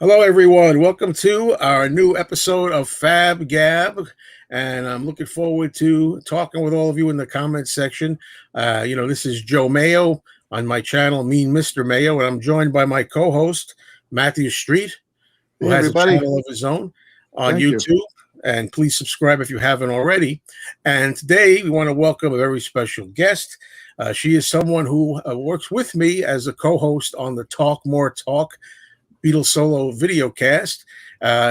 Hello, everyone. Welcome to our new episode of FaB GaB, and I'm looking forward to talking with all of you in the comments section. This is Joe Mayo on my channel, Mean Mr. Mayo, and I'm joined by my co-host, Matthew Street, who Hey, has everybody. a channel of his own on Thank YouTube. you. And please subscribe if you haven't already. And today we want to welcome a very special guest. She is someone who works with me as a co-host on the Talk More Talk Beatles solo video cast.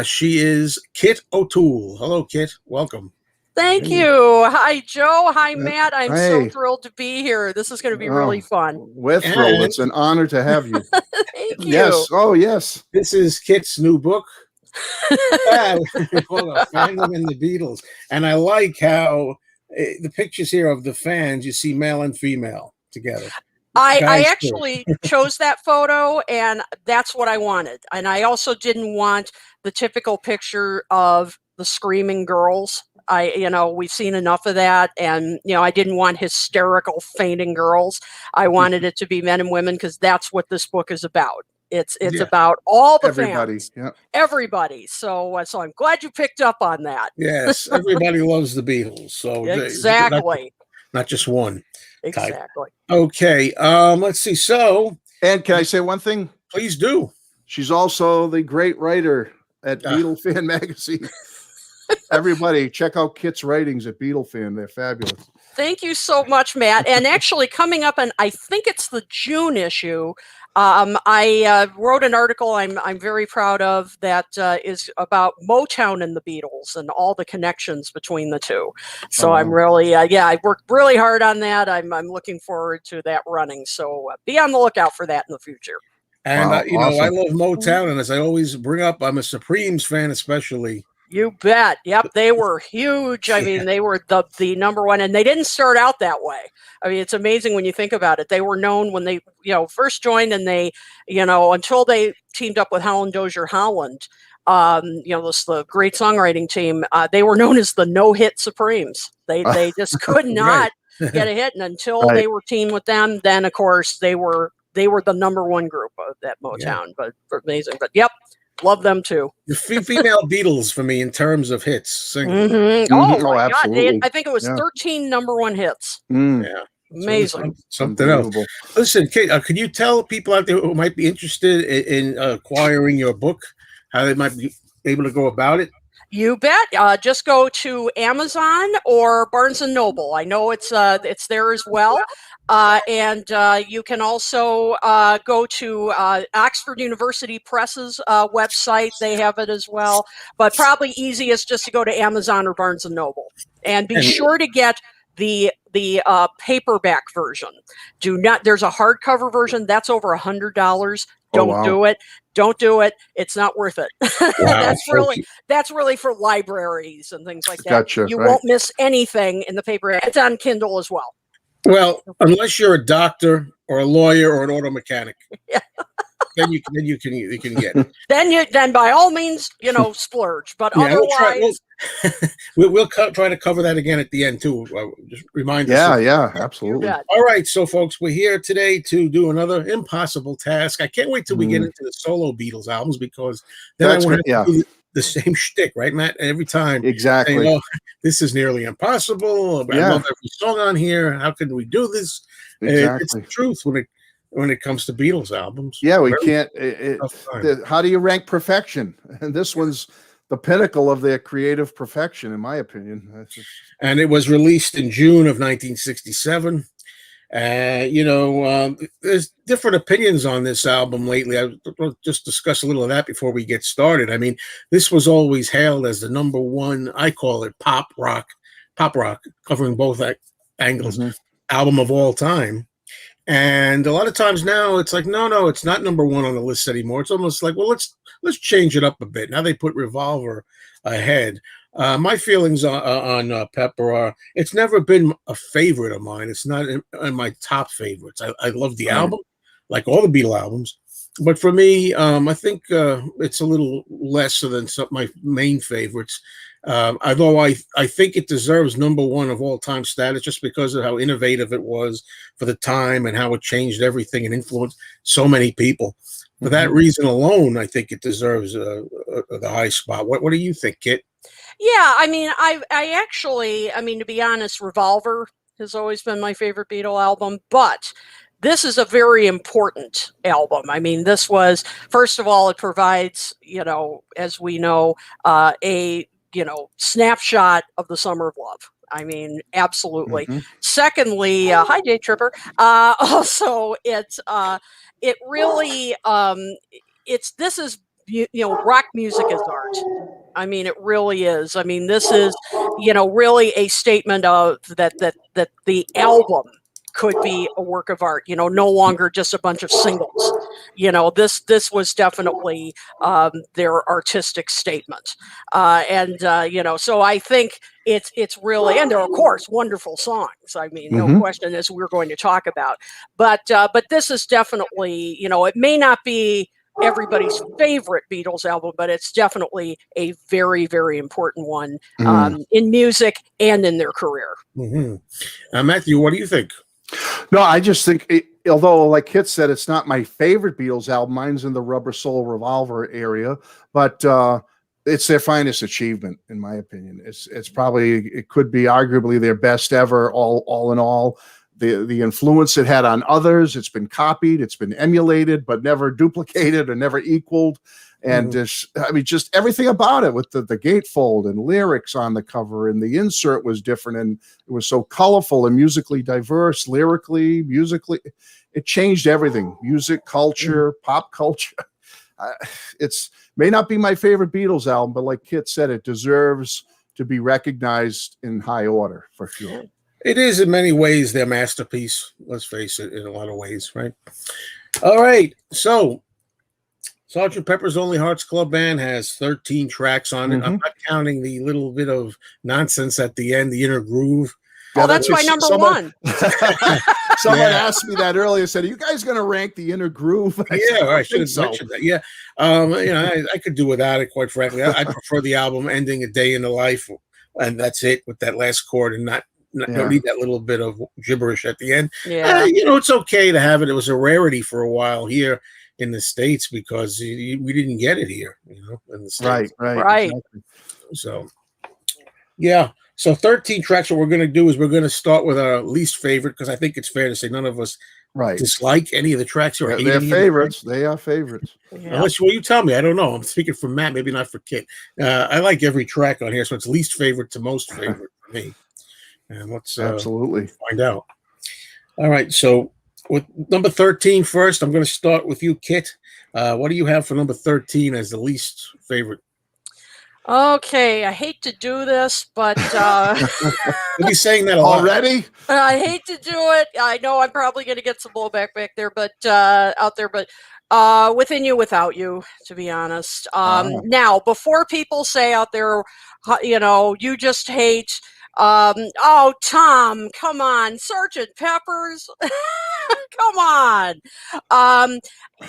She is Kit O'Toole. Hello, Kit. Welcome. Thank you. Hi, Joe. Hi, Matt. I'm so Hey. thrilled to be here. This is going to be really fun. We're thrilled. It's an honor to have you. Thank you. Yes. Oh, yes. This is Kit's new book. Fandom in the Beatles. And I like how the pictures here of the fans, you see male and female together. I actually chose that photo, and that's what I wanted. And I also didn't want the typical picture of the screaming girls. We've seen enough of that, and I didn't want hysterical fainting girls. I wanted it to be men and women because that's what this book is about. It's about all the fans, everybody. So I'm glad you picked up on that. Yes, everybody loves the Beatles. So exactly, not just one. Exactly. Okay. Let's see. So, and can I say one thing? Please do. She's also the great writer at Beatle Fan Magazine. Everybody, check out Kit's writings at Beatle Fan. They're fabulous. Thank you so much, Matt. And actually, coming up, and I think it's the June issue. I wrote an article I'm very proud of that is about Motown and the Beatles and all the connections between the two. So I'm really, I worked really hard on that. I'm looking forward to that running. So be on the lookout for that in the future. And, awesome. I love Motown. And as I always bring up, I'm a Supremes fan, especially. You bet. Yep. They were huge. I mean, they were the number one, and they didn't start out that way. I mean, it's amazing when you think about it. They were known when they, first joined, and they, until they teamed up with Howland Dozier Holland, the great songwriting team, they were known as the no-hit Supremes. They just could not get a hit. And until they were teamed with them, then of course they were the number one group of that Motown, but amazing. But yep. Love them too. The female Beatles for me in terms of hits. Singing. Mm-hmm. Oh, my absolutely. God. I think it was 13 number one hits. Yeah. Amazing. Something else. Listen, Kate, could you tell people out there who might be interested in acquiring your book, how they might be able to go about it? You bet. Just go to Amazon or Barnes & Noble. I know it's there as well. And you can also go to Oxford University Press's website. They have it as well. But probably easiest just to go to Amazon or Barnes & Noble. And be sure to get the paperback version. There's a hardcover version that's over $100. Don't do it. Don't do it. It's not worth it. Wow. that's really for libraries and things like that. Gotcha, you won't miss anything in the paper. It's on Kindle as well. Well, unless you're a doctor or a lawyer or an auto mechanic, then you can get it. Then by all means, splurge. But otherwise, we'll try to cover that again at the end too. Just remind us. Yeah, absolutely. All right, so folks, we're here today to do another impossible task. I can't wait till we get into the solo Beatles albums because then I want to do the same shtick, right, Matt? Every time, exactly. Saying, this is nearly impossible. I love every song on here. How can we do this? Exactly. It's the truth when it comes to Beatles albums. Yeah, we can't. How do you rank perfection? And this one's the pinnacle of their creative perfection, in my opinion. And it was released in June of 1967. There's different opinions on this album lately. I'll just discuss a little of that before we get started. I mean, this was always hailed as the number one, I call it pop rock, covering both angles, album of all time. And a lot of times now it's like, no, it's not number one on the list anymore. It's almost like, well, let's change it up a bit. Now they put Revolver ahead. My feelings on Pepper are, it's never been a favorite of mine. It's not in my top favorites. I love the album, like all the Beatle albums. But for me, I think it's a little lesser than some of my main favorites. Although I think it deserves number one of all time status just because of how innovative it was for the time and how it changed everything and influenced so many people. for that reason alone, I think it deserves the high spot. What do you think, Kit? Yeah, I mean, I actually, I mean, to be honest, Revolver has always been my favorite Beatle album, but this is a very important album. I mean, this was, first of all, it provides, you know, as we know, a, you know, snapshot of the Summer of Love. I mean, absolutely. Secondly, hi, Day Tripper. Also, it really, this is, you know, rock music is art. I mean, it really is. I mean, this is, you know, really a statement of that the album could be a work of art, you know, no longer just a bunch of singles. You know, this was definitely their artistic statement. You know, so I think it's really, and there are, of course, wonderful songs. I mean, no question, as we're going to talk about. But this is definitely, you know, it may not be everybody's favorite Beatles album, but it's definitely a very, very important one in music and in their career. Matthew, what do you think? No, I just think, although like Kit said, it's not my favorite Beatles album. Mine's in the Rubber Soul Revolver area, but it's their finest achievement, in my opinion. It's probably, it could be arguably their best ever, all in all. The influence it had on others, it's been copied, it's been emulated, but never duplicated or never equaled. And I mean, just everything about it, with the gatefold and lyrics on the cover, and the insert was different, and it was so colorful and musically diverse, lyrically, musically. It changed everything: music, culture, pop culture. It's may not be my favorite Beatles album, but like Kit said, it deserves to be recognized in high order for sure. It is in many ways their masterpiece. Let's face it, in a lot of ways, right? All right, so Sgt. Pepper's Lonely Hearts Club Band has 13 tracks on it. I'm not counting the little bit of nonsense at the end, the inner groove. Oh, that's my number one. Someone asked me that earlier. Said, "Are you guys going to rank the inner groove?" I should have mentioned that. Yeah, you know, I could do without it. Quite frankly, I prefer the album ending a day in the life, and that's it with that last chord, and don't need that little bit of gibberish at the end. Yeah, you know, it's okay to have it. It was a rarity for a while here in the States because we didn't get it here, you know, in the States. Right. Exactly. So, yeah. So 13 tracks. What we're going to do is we're going to start with our least favorite, because I think it's fair to say none of us dislike any of the tracks or hate they're any favorites. They are favorites. Yeah. Unless, well, you tell me. I don't know. I'm speaking for Matt, maybe not for Kit. I like every track on here, so it's least favorite to most favorite for me. And let's absolutely find out. All right. So with number 13 first, I'm going to start with you, Kit. What do you have for number 13 as the least favorite? Okay, I hate to do this, but You'll be saying that a lot. Already. I hate to do it. I know I'm probably going to get some blowback back there, but out there, but Within You, Without You, to be honest. Now, before people say out there, you know, you just hate. Oh, Tom, come on, Sergeant Pepper's, come on.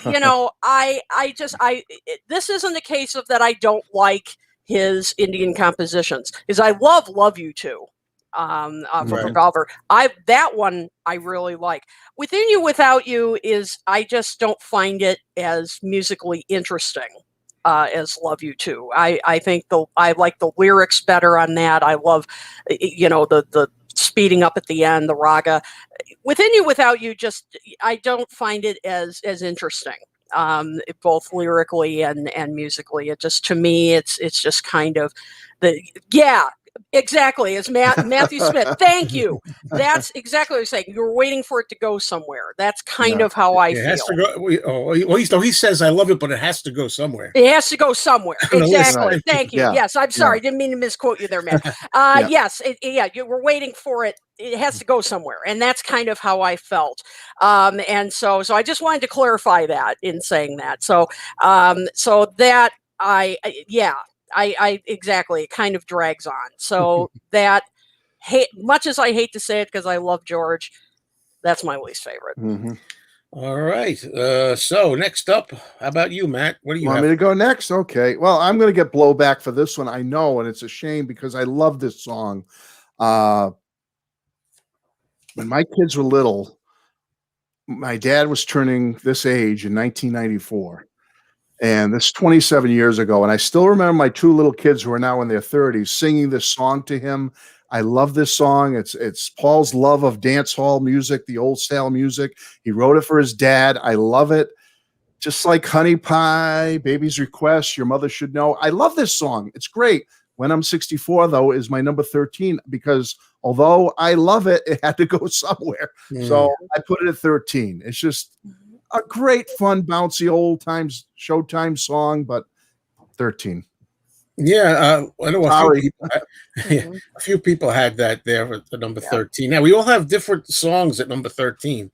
You know, this isn't a case of that I don't like his Indian compositions, because I love You Too. From Revolver. That one I really like. Within You, Without You is, I just don't find it as musically interesting as Love You Too. I think I like the lyrics better on that. I love, you know, the speeding up at the end, the raga. Within You, Without You, just I don't find it as interesting. Both lyrically and musically. It just, to me, it's just kind of exactly. It's Matthew Smith. Thank you. That's exactly what I'm saying. You're waiting for it to go somewhere. That's kind of how I feel. It has to go. He says, I love it, but it has to go somewhere. It has to go somewhere. Exactly. Right. Thank you. Yeah. Yes, I'm sorry. I didn't mean to misquote you there, Matt. Yes. You were waiting for it. It has to go somewhere. And that's kind of how I felt. And so I just wanted to clarify that in saying that. So that I exactly, it kind of drags on. So that, much as I hate to say it because I love George, that's my least favorite. All right. So next up, how about you, Matt? What do you want me to go next? Okay. Well, I'm going to get blowback for this one. I know, and it's a shame because I love this song. When my kids were little, my dad was turning this age in 1994. And this 27 years ago. And I still remember my two little kids who are now in their 30s singing this song to him. I love this song. It's Paul's love of dance hall music, the old style music. He wrote it for his dad. I love it. Just like Honey Pie, Baby's Request, Your Mother Should Know. I love this song. It's great. When I'm 64, though, is my number 13 because although I love it, it had to go somewhere. So I put it at 13. It's just a great, fun, bouncy, old times Showtime song, but 13. Yeah, I know Sorry. a few people had that there at the number 13. Now we all have different songs at number 13.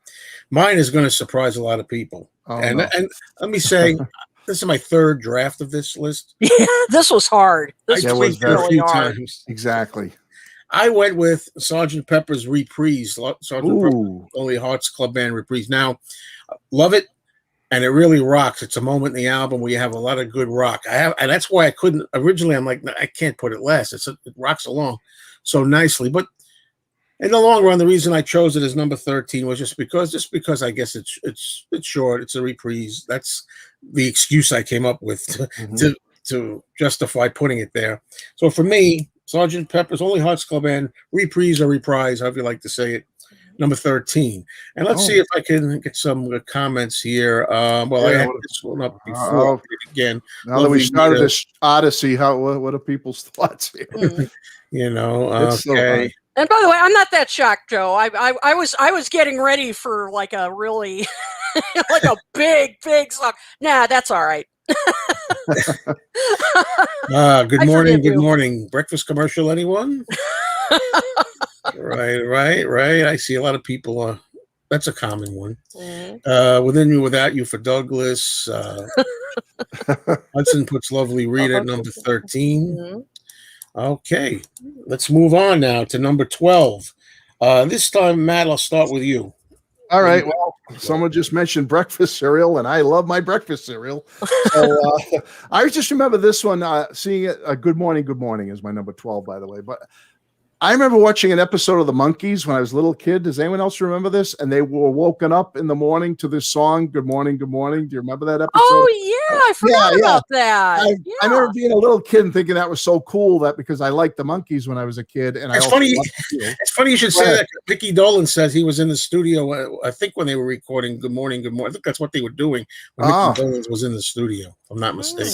Mine is going to surprise a lot of people. And let me say, this is my third draft of this list. Yeah, this was hard. This was a few hard. times. Exactly. I went with Sgt. Pepper's Reprise, Sgt. Pepper's Lonely Hearts Club Band Reprise. Now, love it, and it really rocks. It's a moment in the album where you have a lot of good rock. And that's why I couldn't originally. I'm like, I can't put it last. It rocks along so nicely. But in the long run, the reason I chose it as number 13 was just because I guess it's short. It's a reprise. That's the excuse I came up with to justify putting it there. So for me, Sgt. Pepper's Lonely Hearts Club Band reprise or reprise, however you like to say it, number 13. And let's see if I can get some comments here. I had this one up before again. Now that we started this odyssey, what are people's thoughts here? You know, okay. And by the way, I'm not that shocked, Joe. I was getting ready for like a really like a big song. Nah, that's all right. Good morning. Breakfast commercial, anyone? Right. I see a lot of people. That's a common one. Within You, Without You for Douglas. Hudson puts Lovely Rita at number 13. Okay, let's move on now to number 12. This time, Matt, I'll start with you. All right. Well, someone just mentioned breakfast cereal, and I love my breakfast cereal. So I just remember this one, seeing it. Good Morning is my number 12, by the way. But I remember watching an episode of The Monkees when I was a little kid. Does anyone else remember this? And they were woken up in the morning to this song, Good Morning, Good Morning. Do you remember that episode? Oh, yeah. I forgot about that. I remember being a little kid and thinking that was so cool that because I liked The Monkees when I was a kid. And it's funny. It's funny you should say that. Mickey Dolenz says he was in the studio, I think, when they were recording Good Morning, Good Morning. I think that's what they were doing when Mickey Dolenz was in the studio, if I'm not mistaken.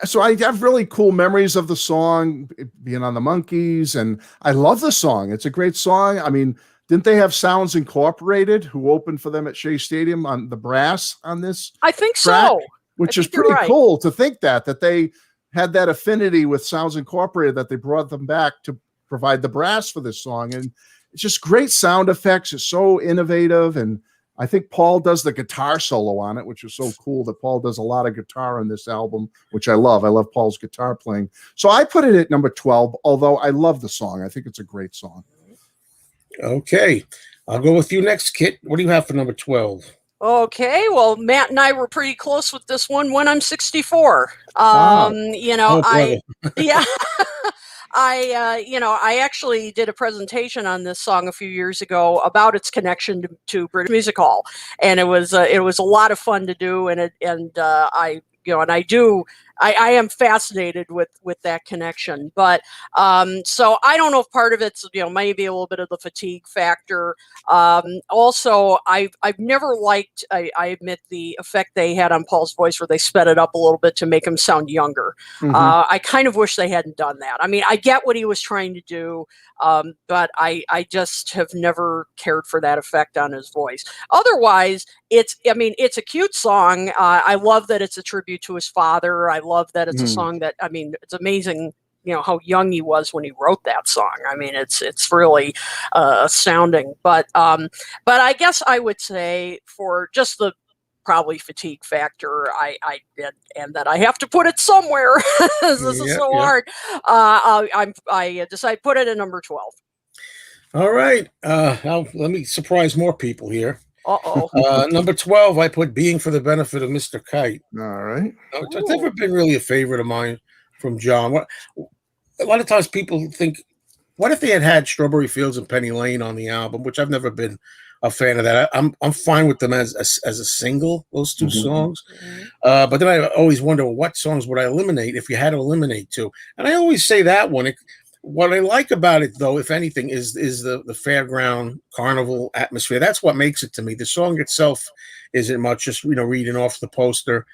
So I have really cool memories of the song, being on The Monkees, and I love the song. It's a great song. I mean, didn't they have Sounds Incorporated who opened for them at Shea Stadium on the brass on this? I think track, so. Which is pretty cool to think that they had that affinity with Sounds Incorporated, that they brought them back to provide the brass for this song. And it's just great sound effects. It's so innovative. And I think Paul does the guitar solo on it, which is so cool that Paul does a lot of guitar on this album, which I love. I love Paul's guitar playing. So I put it at number 12, although I love the song. I think it's a great song. Okay. I'll go with you next, Kit. What do you have for number 12? Okay, well, Matt and I were pretty close with this one. When I'm 64, I actually did a presentation on this song a few years ago about its connection to British Music Hall, and it was a lot of fun to do, I am fascinated with that connection. But so I don't know if part of it's maybe a little bit of the fatigue factor. Also, I've never liked, I admit, the effect they had on Paul's voice where they sped it up a little bit to make him sound younger. I kind of wish they hadn't done that. I mean, I get what he was trying to do, but I just have never cared for that effect on his voice. Otherwise, it's a cute song. I love that it's a tribute to his father. I love that it's a song that, it's amazing, how young he was when he wrote that song. I mean, it's really astounding. But I guess I would say, for just the probably fatigue factor, and that I have to put it somewhere. This is so hard. I decide put it at number 12. All right. Now let me surprise more people here. Number 12, I put Being for the Benefit of Mr. Kite. All right. It's never been really a favorite of mine from John. A lot of times people think, what if they had Strawberry Fields and Penny Lane on the album, which I've never been a fan of that. I'm fine with them as a single, those two Mhm. songs. But then I always wonder, well, what songs would I eliminate if you had to eliminate two? And I always say that one. What I like about it, though, if anything, is the fairground carnival atmosphere. That's what makes it to me. The song itself isn't much, just reading off the poster.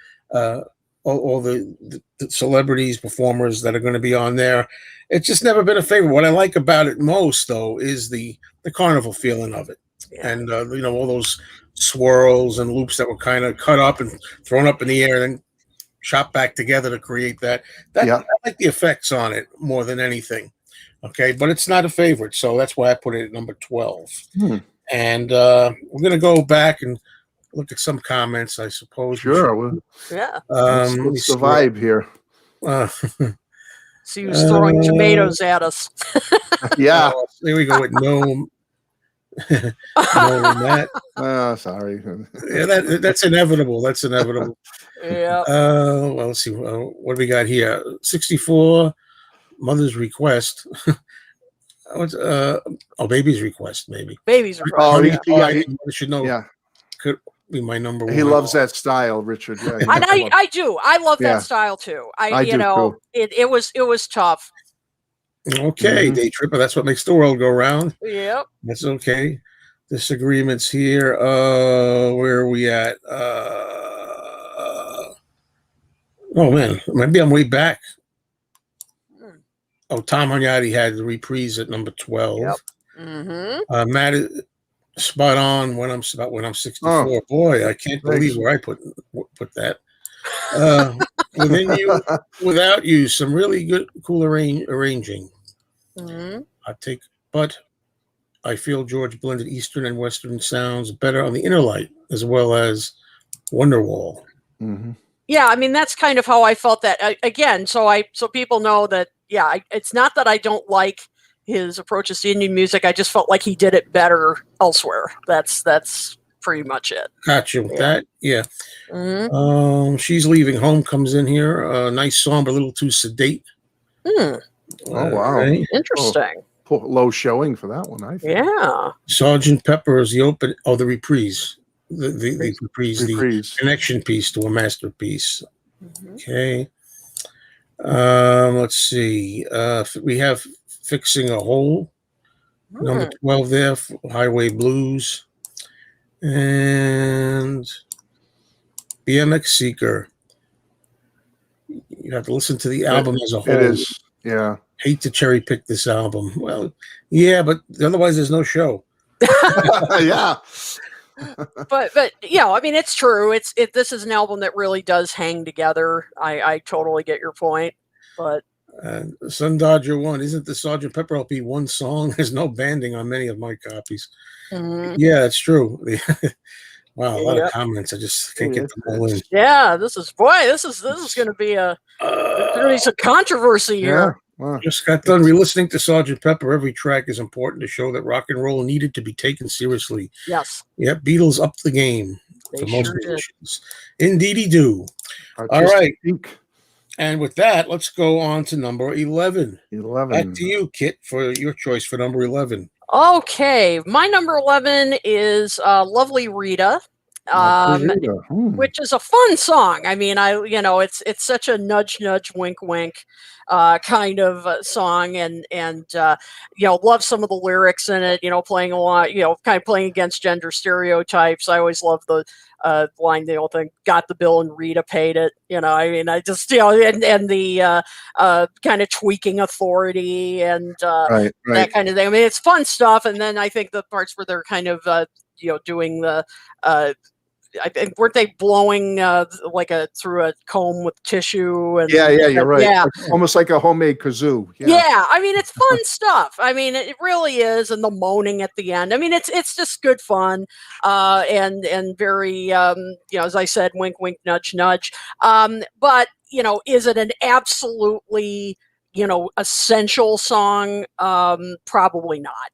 All the celebrities, performers that are going to be on there. It's just never been a favorite. What I like about it most, though, is the carnival feeling of it, and all those swirls and loops that were kind of cut up and thrown up in the air, and then chopped back together to create that. Yeah. I like the effects on it more than anything. Okay, but it's not a favorite, so that's why I put it at number 12. And we're going to go back and look at some comments, I suppose. Sure. Yeah. What's the vibe here? So he was throwing tomatoes at us. Yeah. There we go with no Matt. Sorry. Yeah, that's inevitable. That's inevitable. Yeah. Well, let's see. What do we got here? 64, Mother's Request. What's Baby's Request, maybe. Baby's Request. Oh, yeah. I should know. Yeah. Could be my number one. He loves that style, Richard. Yeah. And I do. I love Yeah. that style too. I do too. It was tough. Okay, Day Tripper. That's what makes the world go round. Yep. That's okay. Disagreements here. Where are we at? Oh man, maybe I'm way back. Oh, Tom Hunyadi had the reprise at number 12. Yep. Mm-hmm. Matt is spot on when I'm 64. Oh, boy, I can't believe where I put that. Within You, Without You, some really good, cool arranging. But I feel George blended Eastern and Western sounds better on the Inner Light as well as Wonderwall. Yeah, I mean that's kind of how I felt that again. So people know that. Yeah, it's not that I don't like his approaches to Indian music. I just felt like he did it better elsewhere. That's pretty much it. Gotcha with that. Yeah. She's Leaving Home comes in here. Nice song, but a little too sedate. Oh wow, right. Interesting. Low showing for that one, I think. Yeah. Sgt. Pepper is the open. Oh, the reprise. The reprise, the connection piece to a masterpiece. Okay. Let's see. We have Fixing a Hole, number 12 there, Highway Blues, and BMX Seeker. You have to listen to the album as a whole. It is, yeah. Hate to cherry pick this album. Well, yeah, but otherwise there's no show. Yeah. But I mean it's true. This is an album that really does hang together. I totally get your point. But Sun Dodger 1, isn't the Sgt. Pepper LP one song? There's no banding on many of my copies. Yeah, that's true. Wow, a lot of comments. I just can't get them all in. Yeah, this is going to be some controversy here. Wow. Just got done re-listening to Sgt. Pepper. Every track is important to show that rock and roll needed to be taken seriously. Yes. Yep, Beatles upped the game. They most sure did. Indeedy do. All right. Peak. And with that, let's go on to number 11. 11. Back to you, Kit, for your choice for number 11. Okay, my number 11 is Lovely Rita. Which is a fun song. I mean, it's such a nudge, wink, wink kind of song, and love some of the lyrics in it. Playing a lot, kind of playing against gender stereotypes. I always love the line, the old thing, got the bill and Rita paid it. I mean, I just and the kind of tweaking authority and right. that kind of thing. I mean, it's fun stuff. And then I think the parts where they're kind of doing the weren't they blowing through a comb with tissue? And yeah, you're right. Yeah, almost like a homemade kazoo. Yeah, I mean it's fun stuff. I mean it really is, and the moaning at the end. I mean it's just good fun, and very as I said, wink, wink, nudge, nudge. But is it an absolutely essential song? Probably not.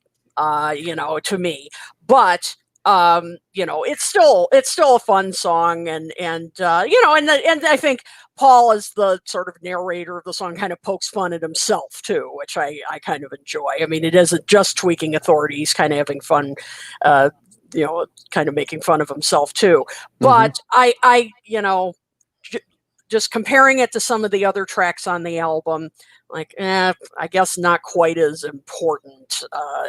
To me, but. It's still a fun song, and I think Paul, as the sort of narrator of the song, kind of pokes fun at himself too, which I kind of enjoy. I mean, it isn't just tweaking authority; he's kind of having fun, kind of making fun of himself too. But I just comparing it to some of the other tracks on the album, like, I guess not quite as important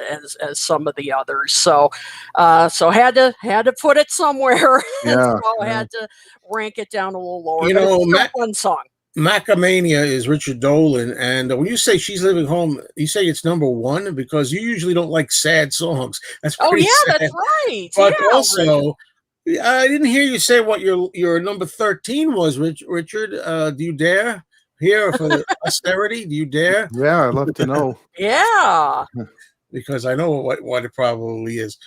as some of the others. So had to put it somewhere. Yeah, So I had to rank it down a little lower. You but know, it's still a fun song. Macamania is Richard Dolan, and when you say She's Living Home, you say it's number one because you usually don't like sad songs. That's pretty sad. That's right. But yeah, also, I didn't hear you say what your number 13 was, Richard. Do you dare? Here for the posterity, do you dare? Yeah, I'd love to know. Yeah. Because I know what it probably is.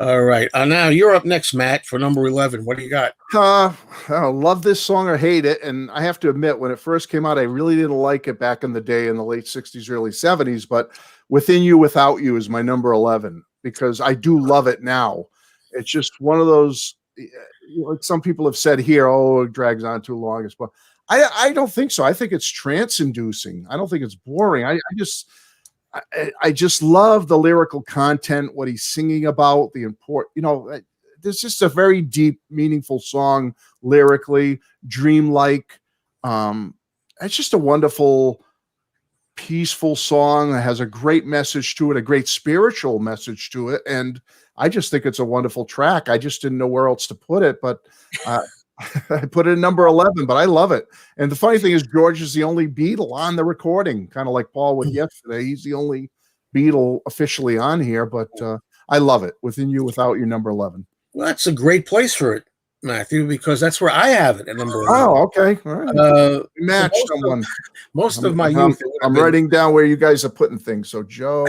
All right. Now you're up next, Matt, for number 11. What do you got? I love this song or hate it. And I have to admit, when it first came out, I really didn't like it back in the day in the late 60s, early 70s. But Within You, Without You is my number 11 because I do love it now. It's just one of those, like some people have said here, oh, it drags on too long. But I don't think so. I think it's trance-inducing. I don't think it's boring. I just love the lyrical content, what he's singing about, the import. There's just a very deep, meaningful song lyrically, dreamlike. It's just a wonderful, peaceful song that has a great message to it, a great spiritual message to it, and I just think it's a wonderful track. I just didn't know where else to put it, but I put it in number 11, but I love it. And the funny thing is, George is the only Beatle on the recording, kind of like Paul with yesterday. He's the only Beatle officially on here, but I love it. Within You, Without You, number 11. Well, that's a great place for it, Matthew, because that's where I have it at number 11. Oh, okay. All right. Match someone. Most of my youth. I'm writing down where you guys are putting things. So Joe,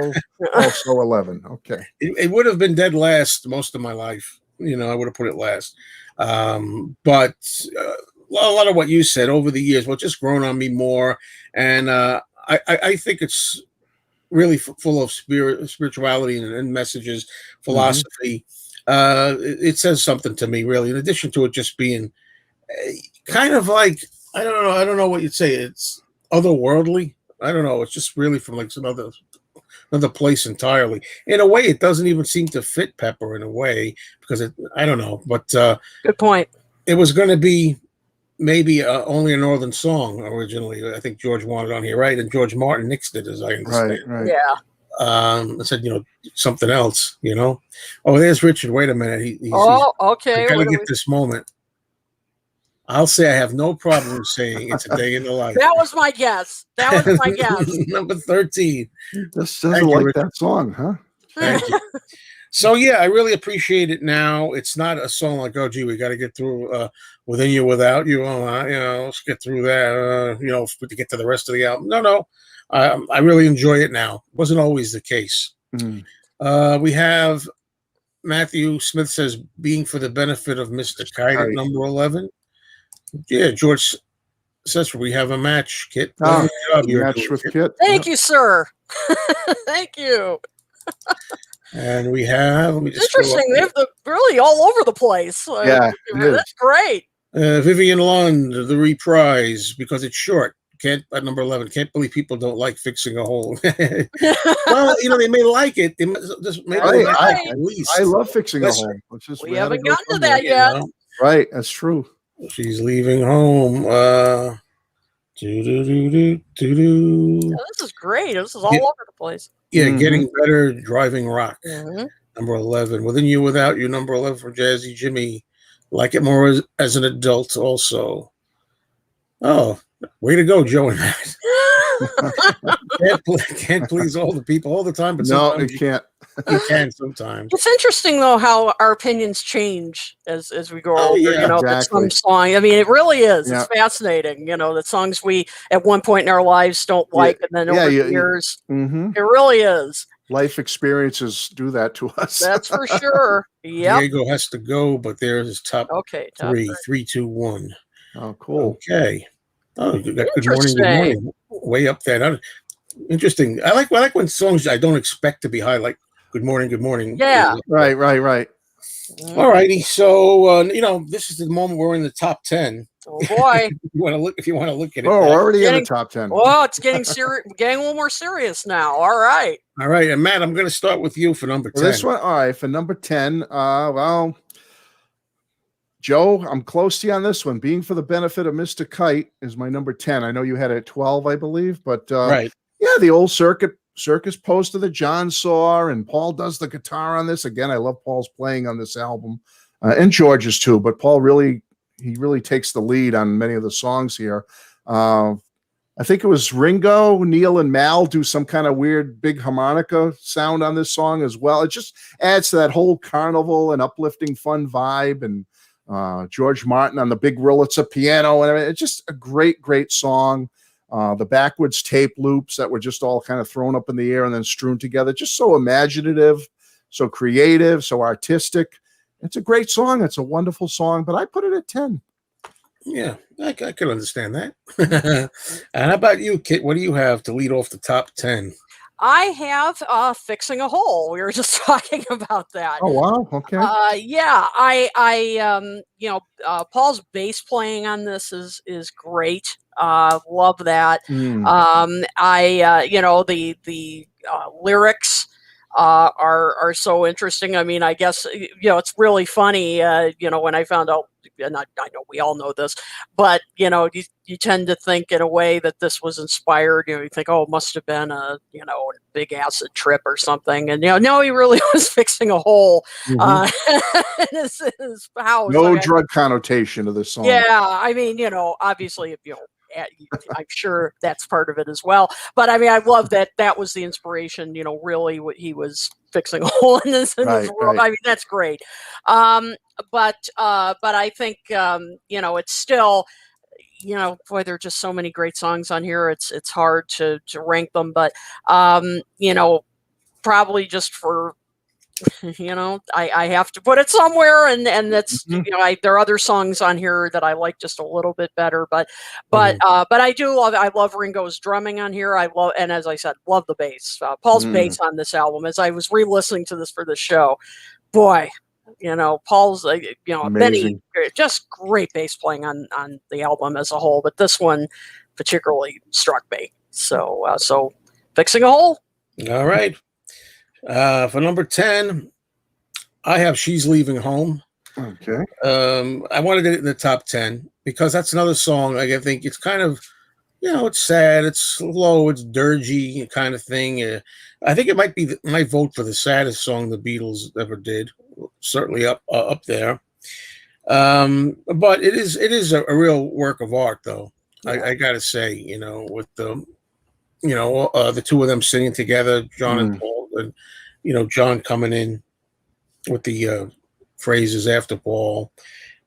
also 11. Okay. It would have been dead last most of my life. I would have put it last. But a lot of what you said over the years, just grown on me more. And I think it's really full of spirituality and messages, philosophy. It says something to me, really, in addition to it just being kind of like, I don't know what you'd say. It's otherworldly. I don't know. It's just really from like some another place entirely. In a way, it doesn't even seem to fit Pepper in a way because I don't know. But good point. It was going to be maybe only a Northern song originally. I think George wanted on here, right? And George Martin nixed it, as I understand. Right. Yeah. I said, something else, Oh, there's Richard. Wait a minute. Okay. I gotta get this moment. I'll say I have no problem saying it's a day in the life. That was my guess. Number 13. This doesn't like that song, huh? Thank you. So yeah, I really appreciate it now. It's not a song like, oh gee, we got to get through Within You, Without You. Let's get through that. To get to the rest of the album. No. I really enjoy it now. It wasn't always the case. We have Matthew Smith says, being for the benefit of Mr. Kite at number 11. Yeah, George says we have a match, Kit. Match with Kit. Thank you, sir. Thank you. And we have. It's interesting. They're really all over the place. That's great. Vivian Lund, the reprise, because it's short. At number 11, can't believe people don't like Fixing a Hole. Well, they may like it. They just maybe at least. I love Fixing a Hole. We haven't gotten to that yet. Right, that's true. She's Leaving Home. This is great. This is all over the place. Yeah, Getting Better, Driving Rock. Number 11. Within You, Without You, number 11 for Jazzy Jimmy. Like It More as an adult also. Oh, way to go, Joe and Matt. Can't please all the people all the time, but no, you can't. You can sometimes. It's interesting though how our opinions change as we go older. Exactly. Some song. I mean, it really is. Yeah. It's fascinating. That songs we at one point in our lives don't like, and then over the years, it really is. Life experiences do that to us. That's for sure. Yeah. Diego has to go, but there's his top three. 3, 2, 1. Oh, cool. Okay. Oh, you got Good Morning. Way up there. Interesting. I like when songs I don't expect to be high, like Good Morning. Yeah. Right. All righty. So, this is the moment we're in the top 10. Oh boy. If you want to look at it. Oh, that. already in the top 10. Oh, it's getting serious, getting a little more serious now. All right. All right, and Matt, I'm going to start with you for number 10. This one, all right, for number 10. Well, Joe, I'm close to you on this one. Being for the benefit of Mr. Kite is my number 10. I know you had it at 12, I believe, but Right. yeah, the old circus poster that John saw, and Paul does the guitar on this. Again, I love Paul's playing on this album, and George's too, but Paul really takes the lead on many of the songs here. I think it was Ringo, Neil, and Mal do some kind of weird big harmonica sound on this song as well. It just adds to that whole carnival and uplifting fun vibe. And George Martin on the big Wurlitzer piano. And it's just a great, great song. The backwards tape loops that were just all kind of thrown up in the air and then strewn together. Just so imaginative, so creative, so artistic. It's a great song. It's a wonderful song, but I put it at 10. Yeah, I can understand that. And how about you, Kit? What do you have to lead off the top 10? I have Fixing a Hole. We were just talking about that. Oh, wow. Okay. Yeah, Paul's bass playing on this is great. Love that. The lyrics are so interesting. I mean, I guess, it's really funny, when I found out, and I know we all know this, but, you tend to think in a way that this was inspired, you think, oh, it must have been a big acid trip or something. And, no, he really was fixing a hole in his house. No drug connotation to this song. Yeah. I mean, obviously, I'm sure that's part of it as well. But I mean, I love that was the inspiration, really what he was fixing a hole in this world. Right. I mean, that's great. But I think, it's still, boy, there are just so many great songs on here. It's hard to rank them, but, probably just for, I have to put it somewhere, and that's there are other songs on here that I like just a little bit better, but I love Ringo's drumming on here. And as I said, love the bass. Paul's bass on this album. As I was re-listening to this for the show, boy, Paul's many just great bass playing on the album as a whole, but this one particularly struck me. So Fixing a Hole. All right. For number 10, I have She's Leaving Home. Okay. I wanted it in the top 10 because that's another song. I think it's kind of, it's sad, it's slow, it's dirgy kind of thing. I think it might be my vote for the saddest song the Beatles ever did. Certainly up there. But it is a real work of art, though. Yeah. I gotta say, with the two of them singing together, John and Paul. And John coming in with the phrases after Paul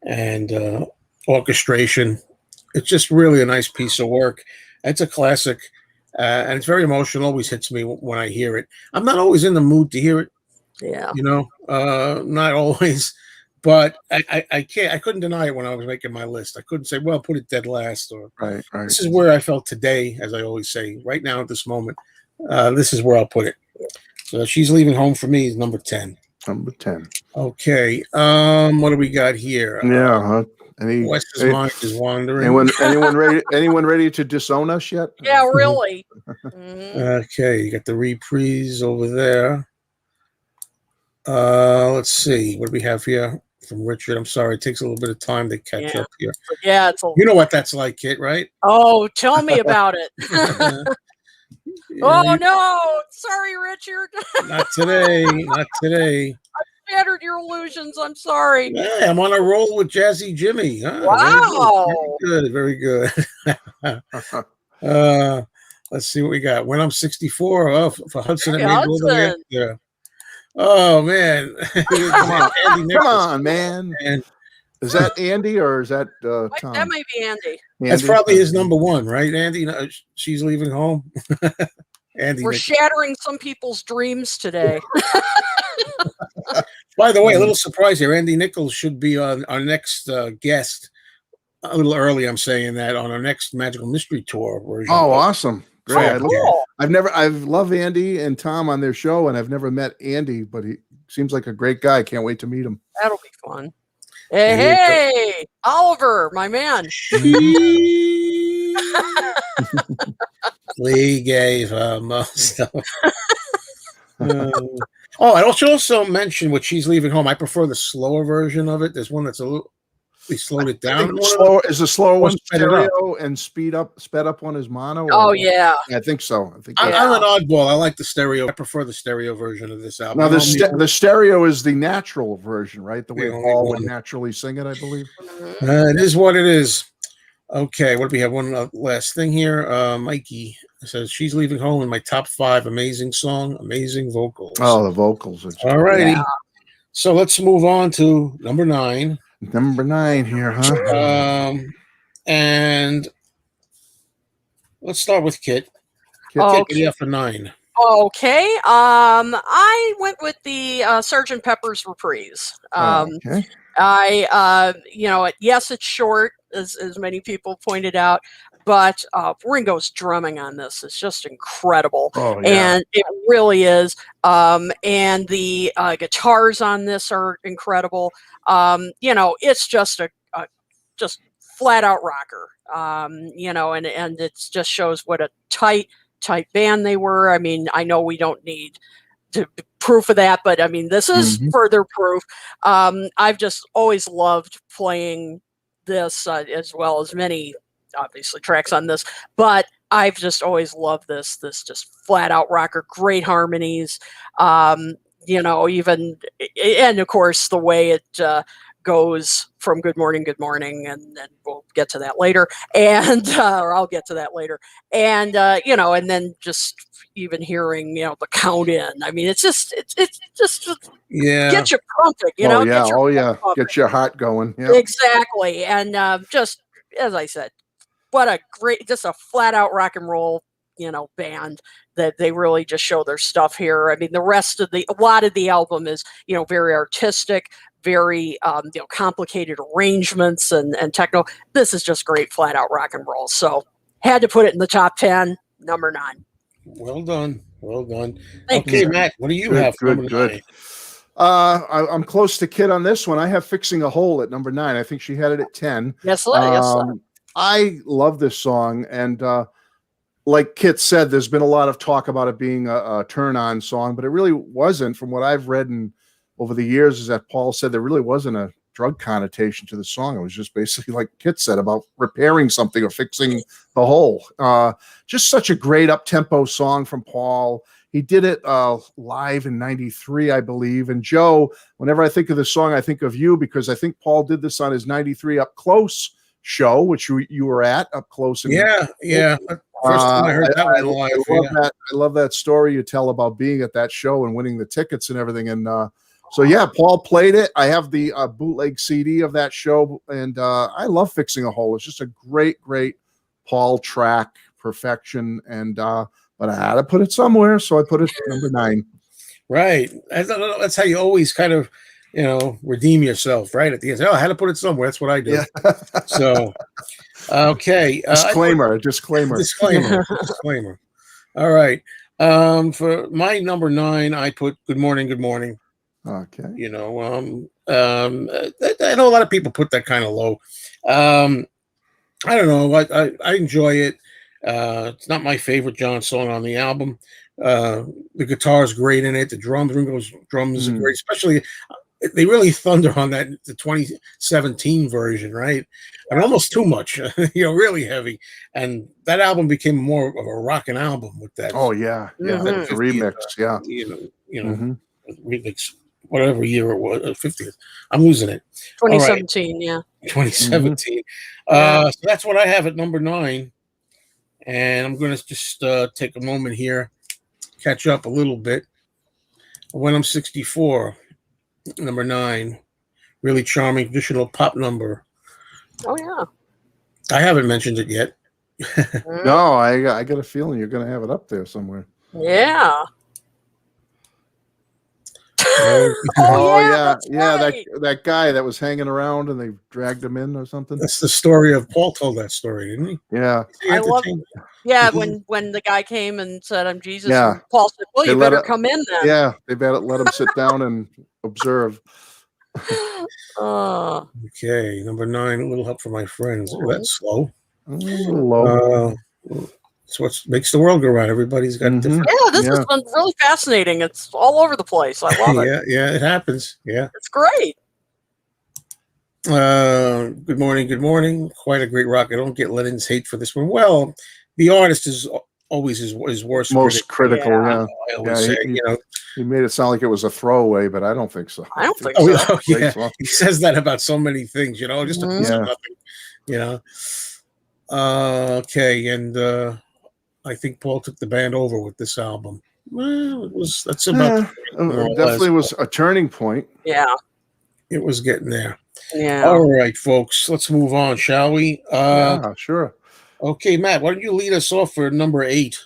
and orchestration. It's just really a nice piece of work. It's a classic, and it's very emotional. Always hits me when I hear it. I'm not always in the mood to hear it. Yeah, not always, but I can't. I couldn't deny it when I was making my list. I couldn't say, well, put it dead last, or right. This is where I felt today, as I always say. Right now, at this moment, this is where I'll put it. So She's Leaving Home for me is number 10. Number 10. Okay. What do we got here? Yeah. West's mind is wandering. Anyone ready to disown us yet? Yeah, really. Okay. You got the reprise over there. Let's see. What do we have here from Richard? I'm sorry. It takes a little bit of time to catch up here. Yeah. You know what that's like, Kit, right? Oh, tell me about it. Oh no! Sorry, Richard. Not today. Not today. I shattered your illusions. I'm sorry. Yeah, I'm on a roll with Jazzy Jimmy. Wow. Very good. Let's see what we got. When I'm 64, for Hudson and Hudson. Yeah. Oh man. Come on, man. And is that Andy or is that Tom? That might be Andy. That's probably his number one, right, Andy? She's Leaving Home. Andy, we're shattering some people's dreams today. By the way, a little surprise here. Andy Nichols should be on our next guest. A little early, I'm saying that, on our next Magical Mystery Tour version. Oh, awesome. Great. Cool. I've loved Andy and Tom on their show, and I've never met Andy, but he seems like a great guy. Can't wait to meet him. That'll be fun. Hey, Oliver, my man. Lee gave most of. I should also mention what She's Leaving Home. I prefer the slower version of it. There's one that's a little. They slowed it down. Is the slower one sped it up. stereo and sped up one is mono? Oh yeah, I think so. I'm an oddball. I like the stereo. I prefer the stereo version of this album. Now the stereo is the natural version, right? The way Paul would naturally sing it, I believe. It is what it is. Okay, what do we have? One last thing here. Mikey says She's Leaving Home in my top 5. Amazing song, amazing vocals. Oh, the vocals. All righty. Yeah. So let's move on to number 9. Number 9 here, huh? And let's start with Kit. Kit, for 9. Okay. I went with the Sgt. Pepper's Reprise. Okay. Yes, it's short, as many people pointed out, but Ringo's drumming on this is just incredible. Oh, yeah. And it really is. And the guitars on this are incredible. It's just a just flat out rocker. And it just shows what a tight band they were. I mean, I know we don't need proof of that, but I mean, this is further proof. I've just always loved playing this, as well as many obviously tracks on this, but I've just always loved this just flat out rocker, great harmonies, even, and of course the way it goes from Good Morning, and then we'll get to that later, and or I'll get to that later, and and then just even hearing the count in. I mean, it's just get you pumping, get your heart going. Yep. Exactly, and just as I said, what a great, just a flat out rock and roll band that they really just show their stuff here. I mean, the rest of a lot of the album is very artistic, very complicated arrangements and techno. This is just great flat out rock and roll. So had to put it in the top 10, number 9. Well done. Thank you. You. Matt, what do you have? Good. I'm close to Kit on this one. I have Fixing a Hole at number 9. I think she had it at 10. Yes, sir. I love this song, and like Kit said, there's been a lot of talk about it being a turn-on song, but it really wasn't. From what I've read over the years, is that Paul said there really wasn't a drug connotation to the song. It was just basically, like Kit said, about repairing something or fixing the hole. Just such a great up-tempo song from Paul. He did it live in '93, I believe. And Joe, whenever I think of this song, I think of you, because I think Paul did this on his '93 Up Close show, which you were at up close. Yeah. First time I heard that one live. I love that story you tell about being at that show and winning the tickets and everything. And Paul played it. I have the bootleg CD of that show, and I love Fixing a Hole. It's just a great Paul track, perfection. And but I had to put it somewhere, so I put it number 9. Right. That's how you always kind of redeem yourself, right? At the end, I had to put it somewhere. That's what I do. Yeah. So, okay. Disclaimer. All right. For my number 9, I put Good Morning. Okay. I know a lot of people put that kind of low. I don't know. I enjoy it. It's not my favorite John song on the album. The guitar is great in it. The Ringo's drums are great, especially. They really thunder on the 2017 version, right? I mean, almost too much, really heavy. And that album became more of a rockin' album with that. Oh yeah, that remix, remix, whatever year it was, 50th. I'm losing it. 2017, yeah. 2017. So that's what I have at number 9. And I'm going to just take a moment here, catch up a little bit. When I'm 64. Number 9, really charming traditional pop number. Oh yeah, I haven't mentioned it yet. No, I got a feeling you're going to have it up there somewhere. Yeah. That guy that was hanging around and they dragged him in or something. That's the story of Paul told that story, didn't he? Yeah. I love. Yeah, when the guy came and said, "I'm Jesus," and Paul said, "Well, you better come in then." Yeah, they better let him sit down and observe. Uh, Okay, number 9, A Little Help from My Friends. Oh, that's slow. Low. It's what makes the world go round. Everybody's got different. yeah, this has been really fascinating. It's all over the place. I love it. Yeah, it happens. Yeah. It's great. Good morning. Good morning. Quite a great rock. I don't get Lennon's hate for this one. Well, the artist is always his worst Most critic. critical, yeah. I always say, He made it sound like it was a throwaway, but I don't think so. I don't think oh, so. yeah. He says that about so many things, just a piece of nothing, Okay, and I think Paul took the band over with this album. Well, that's about definitely was a turning point. Yeah. It was getting there. Yeah. All right, folks, let's move on, shall we? Yeah, sure. Okay, Matt, why don't you lead us off for number 8?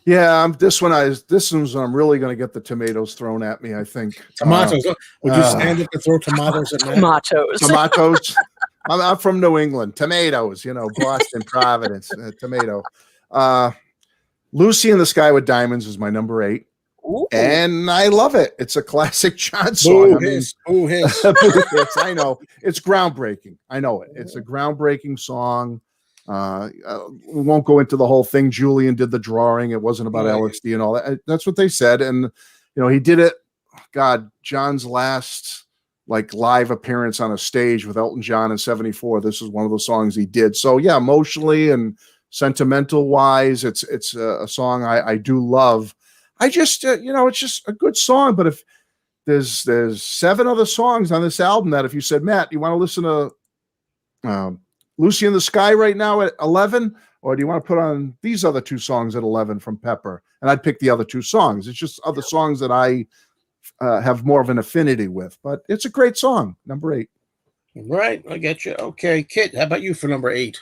Yeah, this one's I'm really going to get the tomatoes thrown at me, I think. Tomatoes. Would you stand up and throw tomatoes at Matt? Tomatoes. I'm from New England. Tomatoes, Boston, Providence, tomato. Lucy in the Sky with Diamonds is my number 8. Ooh. And I love it. It's a classic John song. Boo hiss. I know. It's groundbreaking. I know it. It's a groundbreaking song. We won't go into the whole thing. Julian did the drawing. It wasn't about LSD and all that. That's what they said. And, he did it. God, John's last live appearance on a stage with Elton John in 74. This is one of the songs he did. So yeah, emotionally and sentimental wise, it's a song I do love. I just, it's just a good song. But if there's 7 other songs on this album that if you said, Matt, you want to listen to Lucy in the Sky right now at 11, or do you want to put on these other 2 songs at 11 from Pepper? And I'd pick the other 2 songs. It's just other songs that I have more of an affinity with. But it's a great song, number 8. Right, I get you. Okay, Kit, how about you for number 8?